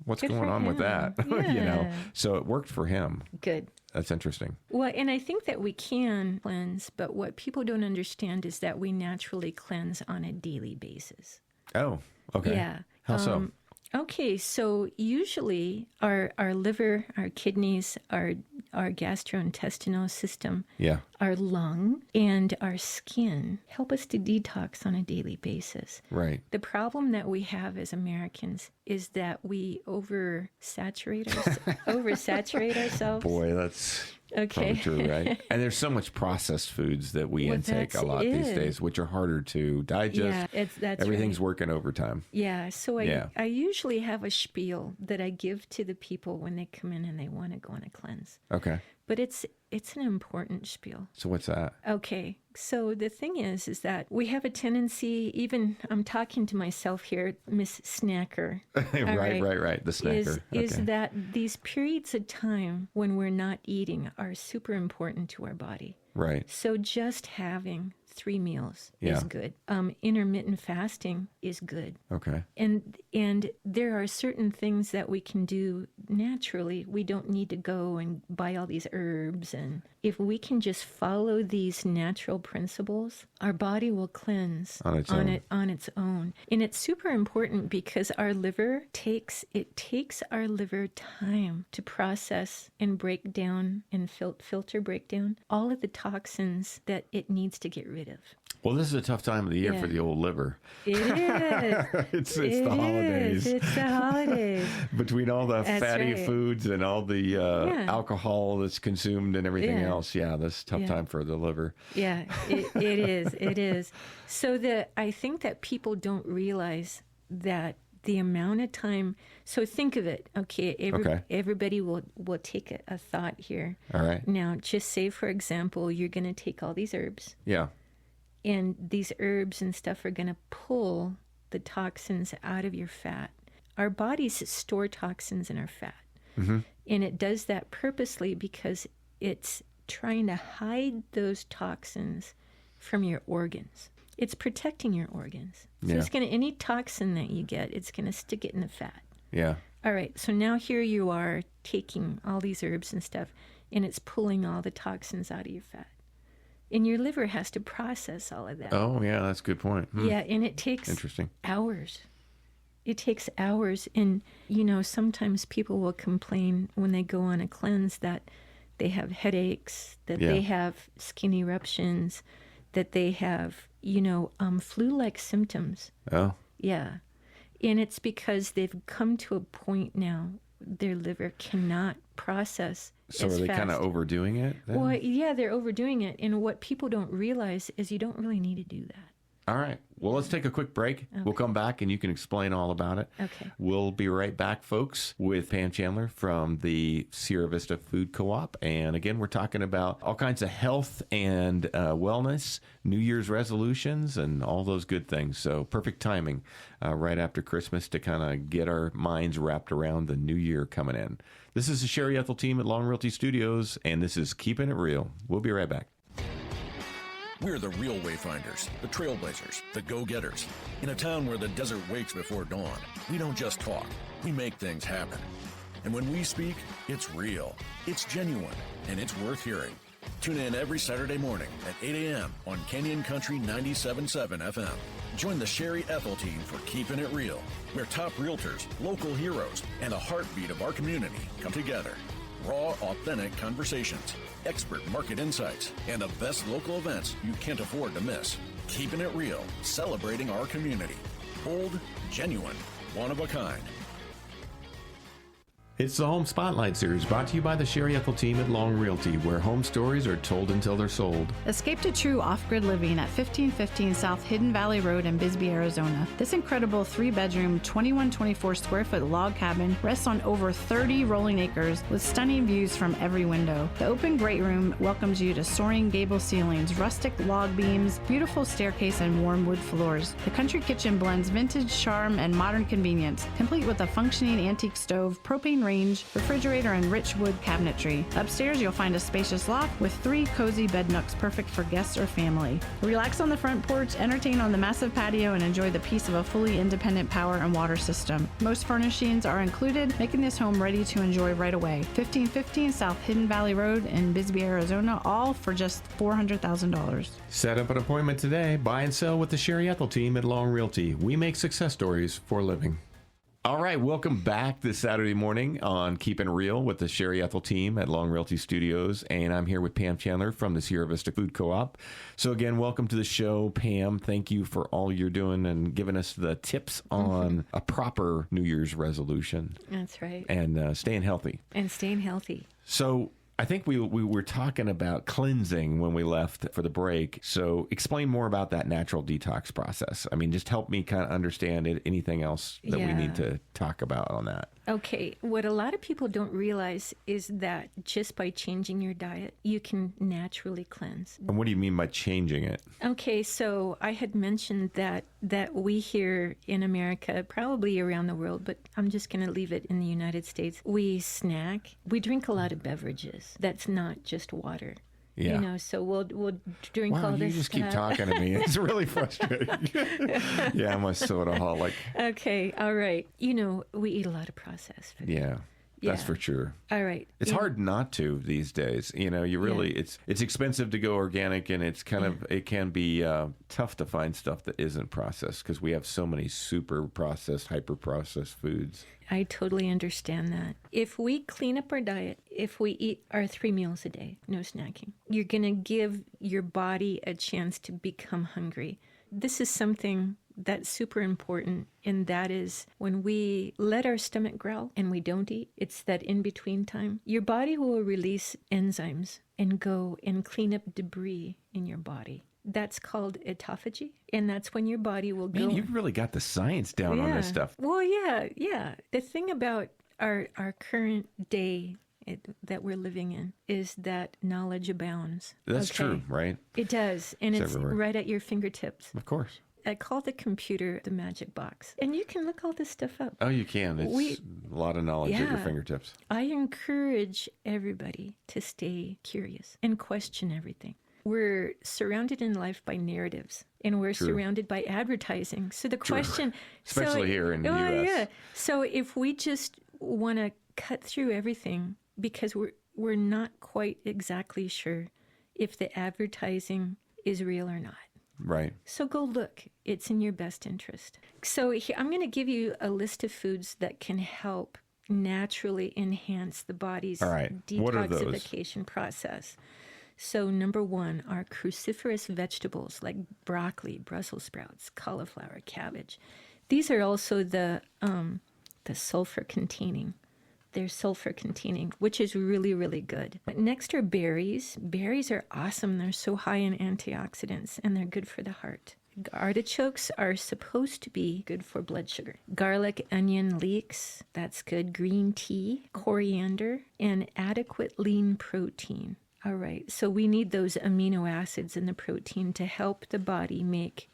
S3: what's
S4: Good
S3: going on with that?
S4: Yeah.
S3: So it worked for him.
S4: Good.
S3: That's interesting.
S4: Well, and I think that we can cleanse, but what people don't understand is that we naturally cleanse on a daily basis.
S3: Oh, okay.
S4: Yeah.
S3: How so?
S4: Okay, so usually our liver, our kidneys, our gastrointestinal system, our lung, and our skin help us to detox on a daily basis.
S3: Right.
S4: The problem that we have as Americans is that we oversaturate ourselves.
S3: Boy, that's
S4: okay.
S3: probably true, right? And there's so much processed foods that we intake a lot these days, which are harder to digest.
S4: Yeah, that's
S3: Everything's
S4: right.
S3: working overtime.
S4: Yeah, so I usually have a spiel that I give to the people when they come in and they want to go on a cleanse.
S3: Okay.
S4: But it's an important spiel.
S3: So what's that?
S4: Okay. So the thing is that we have a tendency, even I'm talking to myself here, Miss Snacker.
S3: right. The snacker.
S4: Is that these periods of time when we're not eating are super important to our body.
S3: Right.
S4: So just having 3 meals is good. Intermittent fasting is good.
S3: Okay.
S4: And there are certain things that we can do naturally. We don't need to go and buy all these herbs. And if we can just follow these natural principles, our body will cleanse on its own. And it's super important because our liver takes our liver time to process and break down and filter break down all of the toxins that it needs to get rid of.
S3: Well, this is a tough time of the year for the old liver.
S4: It is.
S3: It's the holidays.
S4: It's the holidays.
S3: Between all the fatty foods and all the alcohol that's consumed and everything else. Yeah, this is a tough time for the liver.
S4: Yeah, it is. It is. So I think that people don't realize that the amount of time. So think of it. Okay, everybody will take a thought here.
S3: All right.
S4: Now, just say, for example, you're going to take all these herbs.
S3: Yeah.
S4: And these herbs and stuff are going to pull the toxins out of your fat. Our bodies store toxins in our fat. Mm-hmm. And it does that purposely because it's trying to hide those toxins from your organs. It's protecting your organs. So it's going to, any toxin that you get, it's going to stick it in the fat.
S3: Yeah.
S4: All right. So now here you are taking all these herbs and stuff, and it's pulling all the toxins out of your fat. And your liver has to process all of that.
S3: Oh, yeah, that's a good point.
S4: Yeah, and it takes
S3: Interesting.
S4: hours. It takes hours. And, you know, sometimes people will complain when they go on a cleanse that they have headaches, that they have skin eruptions, that they have, you know, flu-like symptoms.
S3: Oh.
S4: Yeah. And it's because they've come to a point now their liver cannot process
S3: So
S4: as
S3: are they
S4: fast.
S3: kind of overdoing it then?
S4: Well, yeah, they're overdoing it. And what people don't realize is you don't really need to do that.
S3: All right. Well, let's take a quick break.
S4: Okay.
S3: We'll come back and you can explain all about it.
S4: Okay.
S3: We'll be right back, folks, with Pam Chandler from the Sierra Vista Food Co-op. And again, we're talking about all kinds of health and wellness, New Year's resolutions, and all those good things. So perfect timing right after Christmas to kind of get our minds wrapped around the new year coming in. This is the Sherry Ethell Team at Long Realty Studios, and this is Keepin' It Real. We'll be right back.
S9: We're the real wayfinders, the trailblazers, the go-getters. In a town where the desert wakes before dawn, we don't just talk, we make things happen. And when we speak, it's real, it's genuine, and it's worth hearing. Tune in every Saturday morning at 8 a.m. on Canyon Country 97.7 FM. Join the Sherry Ethell Team for Keepin' It Real, where top realtors, local heroes, and the heartbeat of our community come together. Raw, authentic conversations, expert market insights, and the best local events you can't afford to miss. Keeping it real, celebrating our community. Bold, genuine, one of a kind.
S3: It's the Home Spotlight Series brought to you by the Sherry Ethell Team at Long Realty, where home stories are told until they're sold.
S10: Escape to true off-grid living at 1515 South Hidden Valley Road in Bisbee, Arizona. This incredible 3-bedroom, 2124 square foot log cabin rests on over 30 rolling acres with stunning views from every window. The open great room welcomes you to soaring gable ceilings, rustic log beams, beautiful staircase, and warm wood floors. The country kitchen blends vintage charm and modern convenience, complete with a functioning antique stove, propane range, refrigerator, and rich wood cabinetry. Upstairs, you'll find a spacious loft with 3 cozy bed nooks perfect for guests or family. Relax on the front porch, entertain on the massive patio, and enjoy the peace of a fully independent power and water system. Most furnishings are included, making this home ready to enjoy right away. 1515 South Hidden Valley Road in Bisbee, Arizona, all for just $400,000.
S3: Set up an appointment today. Buy and sell with the Sherry Ethell Team at Long Realty. We make success stories for a living. All right, welcome back this Saturday morning on Keepin' Real with the Sherry Ethell Team at Long Realty Studios, and I'm here with Pam Chandler from the Sierra Vista Food Co-op. So again, welcome to the show, Pam. Thank you for all you're doing and giving us the tips on a proper New Year's resolution.
S4: That's right.
S3: And staying healthy.
S4: And staying healthy.
S3: So I think we were talking about cleansing when we left for the break. So explain more about that natural detox process. I mean, just help me kind of understand it. Anything else that we need to talk about on that?
S4: Okay, what a lot of people don't realize is that just by changing your diet, you can naturally cleanse.
S3: And what do you mean by changing it?
S4: Okay, so I had mentioned that we here in America, probably around the world, but I'm just going to leave it in the United States, we snack, we drink a lot of beverages. That's not just water.
S3: Yeah.
S4: You know, so we'll drink all this
S3: you just keep talking to me. It's really frustrating. Yeah, I'm a soda-holic.
S4: Okay, all right. You know, we eat a lot of processed food.
S3: Yeah. That's for sure.
S4: All right.
S3: It's hard not to these days. You know, you really, it's expensive to go organic, and it's kind of, it can be tough to find stuff that isn't processed because we have so many super processed, hyper processed foods.
S4: I totally understand that. If we clean up our diet, if we eat our 3 meals a day, no snacking, you're going to give your body a chance to become hungry. This is something that's super important, and that is when we let our stomach growl and we don't eat, it's that in-between time. Your body will release enzymes and go and clean up debris in your body. That's called autophagy, and that's when your body will go.
S3: Man, you've really got the science down on this stuff.
S4: Well, yeah. The thing about our current day that we're living in is that knowledge abounds.
S3: That's true, right?
S4: It does, and it's
S3: everywhere.
S4: right at your fingertips.
S3: Of course.
S4: I call the computer the magic box, and you can look all this stuff up.
S3: Oh, you can. It's a lot of knowledge at your fingertips.
S4: I encourage everybody to stay curious and question everything. We're surrounded in life by narratives, and we're surrounded by advertising. So the question...
S3: Especially here in the U.S.
S4: Yeah. So if we just want to cut through everything because we're not quite exactly sure if the advertising is real or not.
S3: Right.
S4: So go look. It's in your best interest. So I'm going to give you a list of foods that can help naturally enhance the body's
S3: All right. What are those?
S4: detoxification process. So number one are cruciferous vegetables like broccoli, Brussels sprouts, cauliflower, cabbage. These are also the sulfur containing. They're sulfur containing, which is really, really good. But next are berries. Berries are awesome. They're so high in antioxidants, and they're good for the heart. Artichokes are supposed to be good for blood sugar. Garlic, onion, leeks, that's good. Green tea, coriander, and adequate lean protein. All right, so we need those amino acids in the protein to help the body make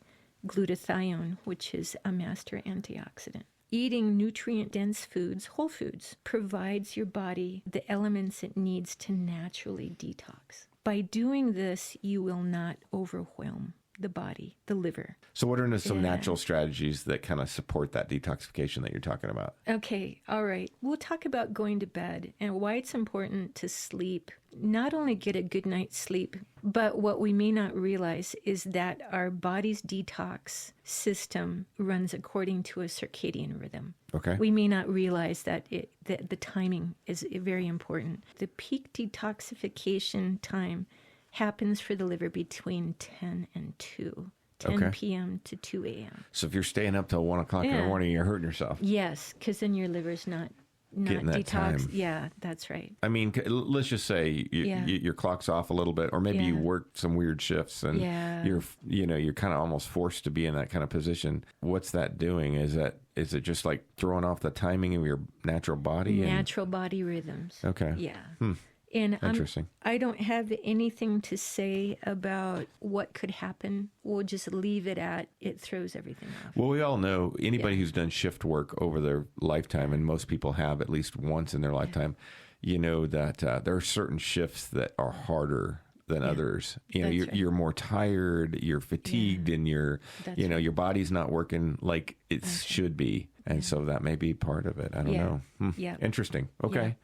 S4: glutathione, which is a master antioxidant. Eating nutrient-dense foods, whole foods, provides your body the elements it needs to naturally detox. By doing this, you will not overwhelm the body, the liver.
S3: So what are some natural strategies that kind of support that detoxification that you're talking about?
S4: Okay, all right. We'll talk about going to bed and why it's important to sleep. Not only get a good night's sleep, but what we may not realize is that our body's detox system runs according to a circadian rhythm.
S3: Okay.
S4: We may not realize that the timing is very important. The peak detoxification time happens for the liver between 10 and 2. 10 p.m. to 2 a.m.
S3: So if you're staying up till 1 o'clock in the morning, you're hurting yourself.
S4: Yes, because then your liver's not
S3: getting that
S4: detox.
S3: time.
S4: Yeah, that's right.
S3: I mean, let's just say your clock's off a little bit, or maybe you work some weird shifts, and you're kind of almost forced to be in that kind of position. What's that doing? Is it just like throwing off the timing of your natural body?
S4: Natural body rhythms.
S3: Okay.
S4: Yeah. And
S3: interesting.
S4: I don't have anything to say about what could happen. We'll just leave it at it throws everything off.
S3: Well, we all know anybody who's done shift work over their lifetime, and most people have at least once in their lifetime, you know that there are certain shifts that are harder than others. You know, you're more tired, you're fatigued, and your body's not working like it should be. And so that may be part of it. I don't know.
S4: Yeah.
S3: Interesting. Okay.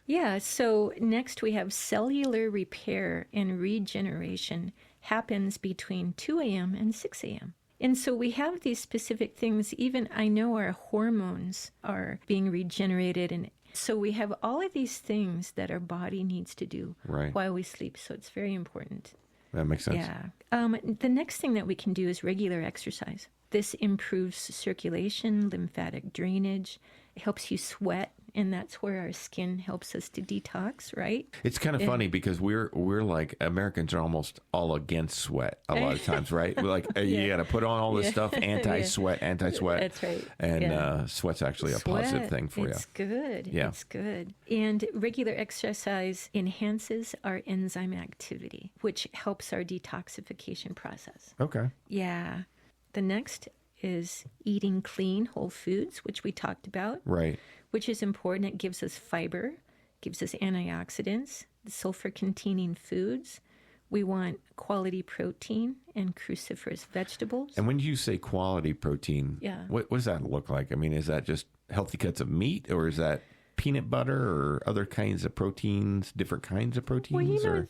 S4: Yeah, so next we have cellular repair and regeneration happens between 2 a.m. and 6 a.m. And so we have these specific things. Even I know our hormones are being regenerated. And so we have all of these things that our body needs to do while we sleep. So it's very important.
S3: That makes sense.
S4: Yeah. The next thing that we can do is regular exercise. This improves circulation, lymphatic drainage. It helps you sweat, and that's where our skin helps us to detox, right?
S3: It's kind of funny because we're like, Americans are almost all against sweat a lot of times, right? We're like, you got to put on all this stuff, anti-sweat.
S4: That's right.
S3: And sweat's actually a positive thing for you.
S4: It's good.
S3: Yeah.
S4: It's good. And regular exercise enhances our enzyme activity, which helps our detoxification process.
S3: Okay.
S4: Yeah. The next is eating clean whole foods, which we talked about.
S3: Right.
S4: Which is important. It gives us fiber, gives us antioxidants, sulfur-containing foods. We want quality protein and cruciferous vegetables.
S3: And when you say quality protein, what does that look like? I mean, is that just healthy cuts of meat, or is that peanut butter or other kinds of proteins, different kinds of proteins?
S4: Well,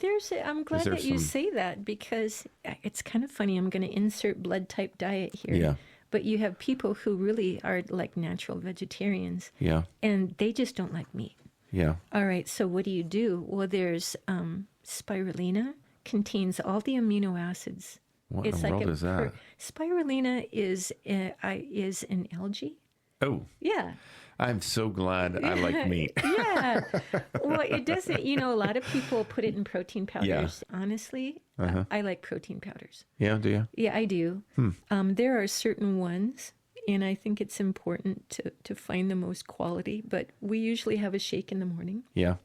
S4: I'm glad that you say that, because it's kind of funny. I'm going to insert blood type diet here.
S3: Yeah.
S4: But you have people who really are like natural vegetarians.
S3: Yeah.
S4: And they just don't like meat.
S3: Yeah.
S4: All right. So what do? Well, there's spirulina, contains all the amino acids.
S3: What in the world is that?
S4: Spirulina is an algae.
S3: Oh.
S4: Yeah.
S3: I'm so glad I like meat.
S4: Yeah. Well, it doesn't, a lot of people put it in protein powders. Yeah. Honestly, I like protein powders.
S3: Yeah, do you?
S4: Yeah, I do. There are certain ones, and I think it's important to find the most quality, but we usually have a shake in the morning.
S3: Yeah.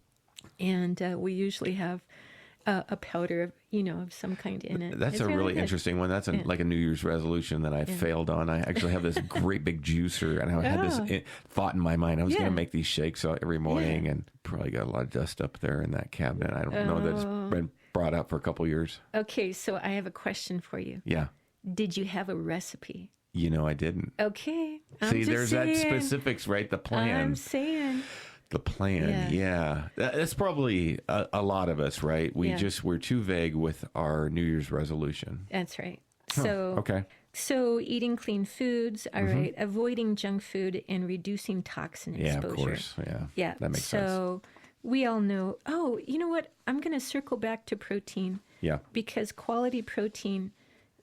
S4: And we usually have a powder of some kind in it.
S3: That's a really interesting one. That's like a New Year's resolution that I failed on. I actually have this great big juicer, and I had this thought in my mind. I was going to make these shakes every morning, and probably got a lot of dust up there in that cabinet. I don't know that it's been brought up for a couple years.
S4: Okay, so I have a question for you.
S3: Yeah.
S4: Did you have a recipe?
S3: I didn't.
S4: Okay.
S3: See, there's that specifics, right? The plan.
S4: I'm saying.
S3: The plan, yeah. That's probably a lot of us, right? We're too vague with our New Year's resolution.
S4: That's right.
S3: Huh.
S4: So
S3: Okay.
S4: So eating clean foods, all right, avoiding junk food and reducing toxin exposure.
S3: Yeah, of course. Yeah.
S4: Yeah.
S3: That makes sense.
S4: So we all know, you know what? I'm going to circle back to protein.
S3: Yeah.
S4: Because quality protein,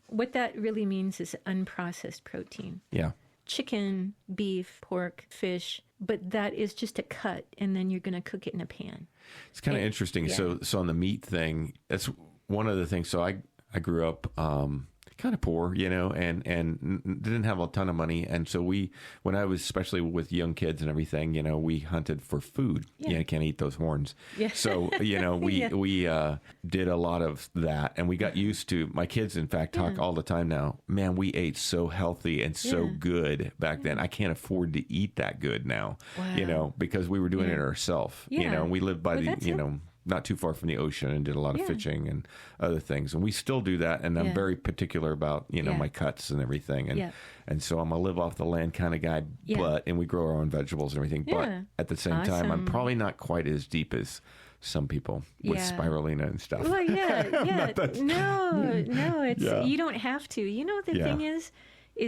S4: what that really means is unprocessed protein.
S3: Yeah.
S4: Chicken, beef, pork, fish, but that is just a cut, and then you're going to cook it in a pan.
S3: It's kind of interesting.
S4: Yeah.
S3: So on the meat thing, that's one of the things. So I grew up kind of poor, and didn't have a ton of money. And so when I was, especially with young kids and everything, we hunted for food.
S4: Yeah.
S3: You can't eat those horns.
S4: Yeah.
S3: So, we did a lot of that, and we got used to, my kids, in fact, talk all the time now, man, we ate so healthy and so good back then. I can't afford to eat that good now, because we were doing it ourselves, and we lived by not too far from the ocean and did a lot of fishing and other things. And we still do that. And I'm very particular about, my cuts and everything. And so I'm a live off the land kind of guy, and we grow our own vegetables and everything. But at the same time, I'm probably not quite as deep as some people with spirulina and stuff.
S4: Well, no, it's, you don't have to. The thing is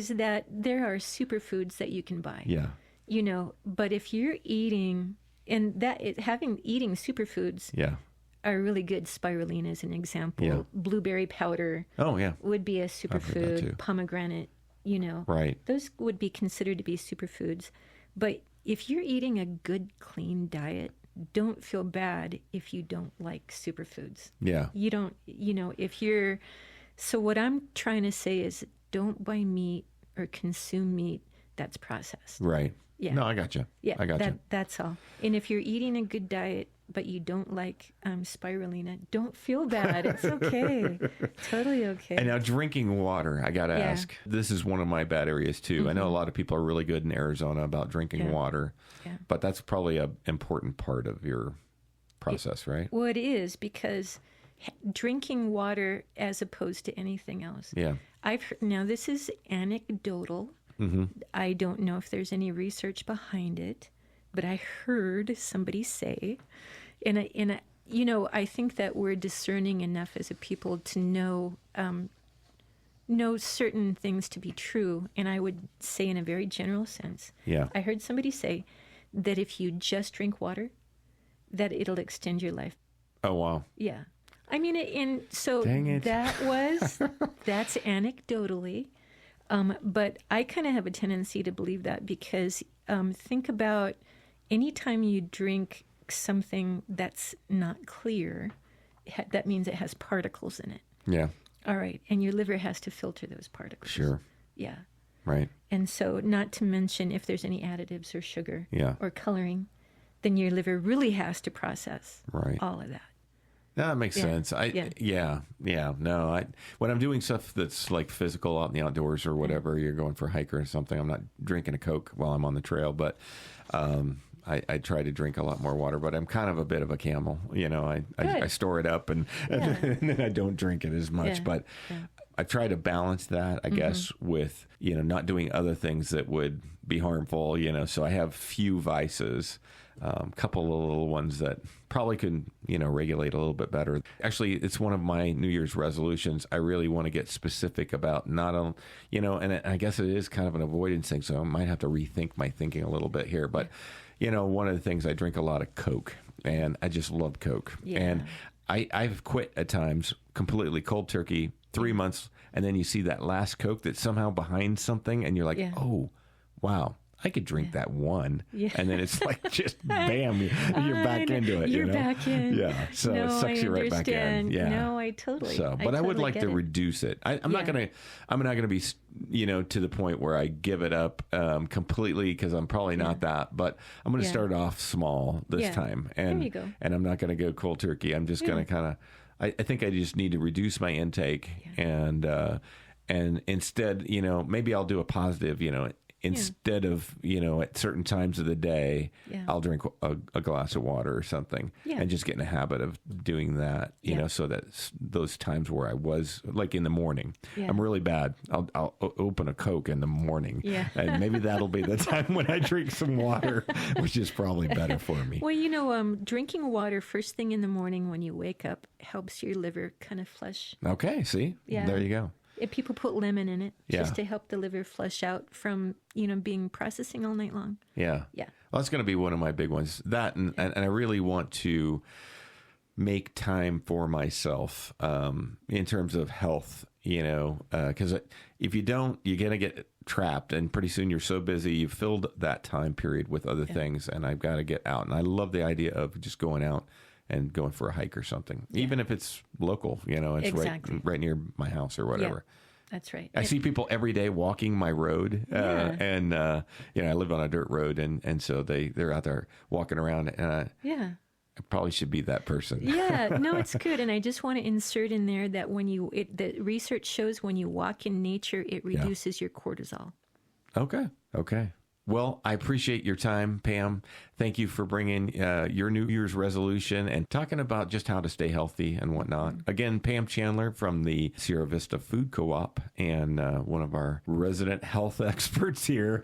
S4: that there are superfoods that you can buy.
S3: Yeah.
S4: But if you're eating, and eating superfoods are really good. Spirulina is an example.
S3: Yeah.
S4: Blueberry powder would be a superfood. Pomegranate,
S3: Right.
S4: Those would be considered to be superfoods. But if you're eating a good, clean diet, don't feel bad if you don't like superfoods.
S3: Yeah.
S4: You don't, so what I'm trying to say is don't buy meat or consume meat that's processed.
S3: Right.
S4: Yeah.
S3: No, I got you.
S4: Yeah,
S3: I got you.
S4: That's all. And if you're eating a good diet, but you don't like spirulina, don't feel bad. It's okay. Totally okay.
S3: And now drinking water, I got to ask. This is one of my bad areas too. I know a lot of people are really good in Arizona about drinking water, but that's probably an important part of your process, right?
S4: Well, it is, because drinking water as opposed to anything else.
S3: Yeah.
S4: I've heard, now this is anecdotal. I don't know if there's any research behind it, but I heard somebody say, I think that we're discerning enough as a people to know certain things to be true. And I would say in a very general sense, I heard somebody say that if you just drink water, that it'll extend your life.
S3: Oh, wow.
S4: Yeah. I mean, and so that's anecdotally. But I kind of have a tendency to believe that, because think about anytime you drink something that's not clear, that means it has particles in it.
S3: Yeah.
S4: All right. And your liver has to filter those particles.
S3: Sure.
S4: Yeah.
S3: Right.
S4: And so, not to mention if there's any additives or sugar or coloring, then your liver really has to process all of that.
S3: No, that makes sense. No, when I'm doing stuff that's like physical out in the outdoors or whatever, you're going for a hike or something, I'm not drinking a Coke while I'm on the trail, but I try to drink a lot more water, but I'm kind of a bit of a camel. I store it up and then I don't drink it as much, but I try to balance that, I guess, with, not doing other things that would be harmful, so I have few vices. A couple of little ones that probably could, regulate a little bit better. Actually, it's one of my New Year's resolutions. I really want to get specific about and I guess it is kind of an avoidance thing, so I might have to rethink my thinking a little bit here. But, one of the things, I drink a lot of Coke, and I just love Coke. Yeah. And I've quit at times completely cold turkey, 3 months, and then you see that last Coke that's somehow behind something, and you're like, oh, wow. I could drink that one, and then it's like just bam, you're back into it.
S4: You're back in.
S3: Yeah, so it sucks you right back in. Yeah,
S4: no, I totally.
S3: But I would like to reduce it. I'm not gonna be, to the point where I give it up completely, because I'm probably not that. But I'm gonna start off small this time, and
S4: there you go.
S3: And I'm not gonna go cold turkey. I'm just gonna kind of. I think I just need to reduce my intake, and instead, maybe I'll do a positive, instead of, at certain times of the day,
S4: Yeah.
S3: I'll drink a glass of water or something, and just get in a habit of doing that, so that those times where I was like in the morning, I'm really bad. I'll open a Coke in the morning, and maybe that'll be the time when I drink some water, which is probably better for me.
S4: Well, drinking water first thing in the morning when you wake up helps your liver kind of flush.
S3: Okay, see?
S4: Yeah.
S3: There you go.
S4: If people put lemon in it just to help the liver flush out from, being processing all night long.
S3: Yeah.
S4: Yeah.
S3: Well, that's going to be one of my big ones. That, and I really want to make time for myself in terms of health, because if you don't, you're going to get trapped, and pretty soon you're so busy, you've filled that time period with other things, and I've got to get out. And I love the idea of just going out and going for a hike or something, even if it's local, it's right near my house or whatever.
S4: Yeah, that's right.
S3: I see people every day walking my road, and I live on a dirt road, and so they're out there walking around, and I probably should be that person.
S4: Yeah, no, it's good. And I just want to insert in there that the research shows when you walk in nature, it reduces your cortisol.
S3: Okay. Well, I appreciate your time, Pam. Thank you for bringing your New Year's resolution and talking about just how to stay healthy and whatnot. Again, Pam Chandler from the Sierra Vista Food Co-op and one of our resident health experts here.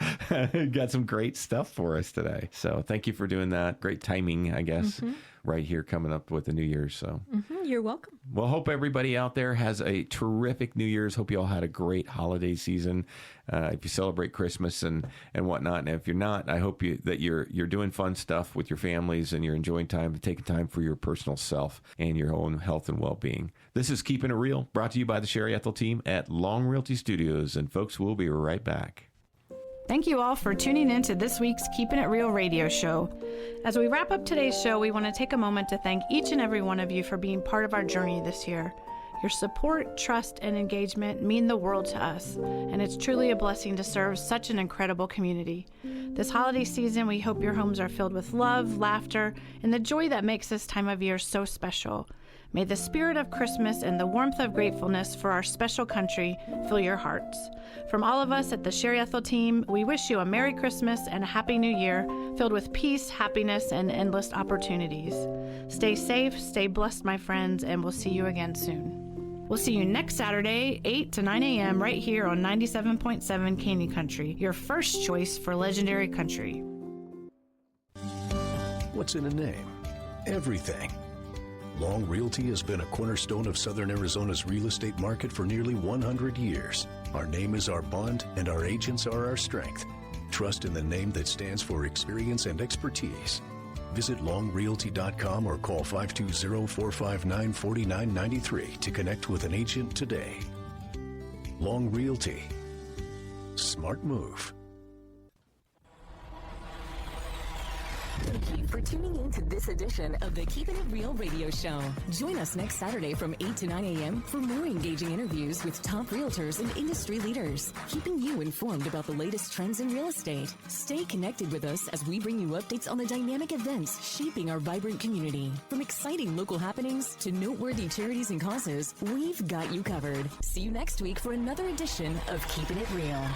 S3: Got some great stuff for us today. So thank you for doing that. Great timing, I guess, right here coming up with the New Year's. So
S4: you're welcome.
S3: Well, hope everybody out there has a terrific New Year's. Hope you all had a great holiday season. If you celebrate Christmas and whatnot, and if you're not, I hope that you're doing fun stuff with your families and you're enjoying time, taking time for your personal self and your own health and well-being. This is Keepin' It Real, brought to you by the Sherry Ethell Team at Long Realty Studios. And folks, we'll be right back.
S10: Thank you all for tuning in to this week's Keepin' It Real radio show. As we wrap up today's show, we want to take a moment to thank each and every one of you for being part of our journey this year. Your support, trust, and engagement mean the world to us, and it's truly a blessing to serve such an incredible community. This holiday season, we hope your homes are filled with love, laughter, and the joy that makes this time of year so special. May the spirit of Christmas and the warmth of gratefulness for our special country fill your hearts. From all of us at the Sherry Ethell Team, we wish you a Merry Christmas and a Happy New Year filled with peace, happiness, and endless opportunities. Stay safe, stay blessed, my friends, and we'll see you again soon. We'll see you next Saturday, 8 to 9 a.m. right here on 97.7 Canyon Country, your first choice for legendary country.
S2: What's in a name? Everything. Long Realty has been a cornerstone of Southern Arizona's real estate market for nearly 100 years. Our name is our bond, and our agents are our strength. Trust in the name that stands for experience and expertise. Visit longrealty.com or call 520-459-4993 to connect with an agent today. Long Realty. Smart move.
S1: Thank you for tuning in to this edition of the Keepin' It Real radio show. Join us next Saturday from 8 to 9 a.m. for more engaging interviews with top realtors and industry leaders, keeping you informed about the latest trends in real estate. Stay connected with us as we bring you updates on the dynamic events shaping our vibrant community. From exciting local happenings to noteworthy charities and causes, we've got you covered. See you next week for another edition of Keepin' It Real.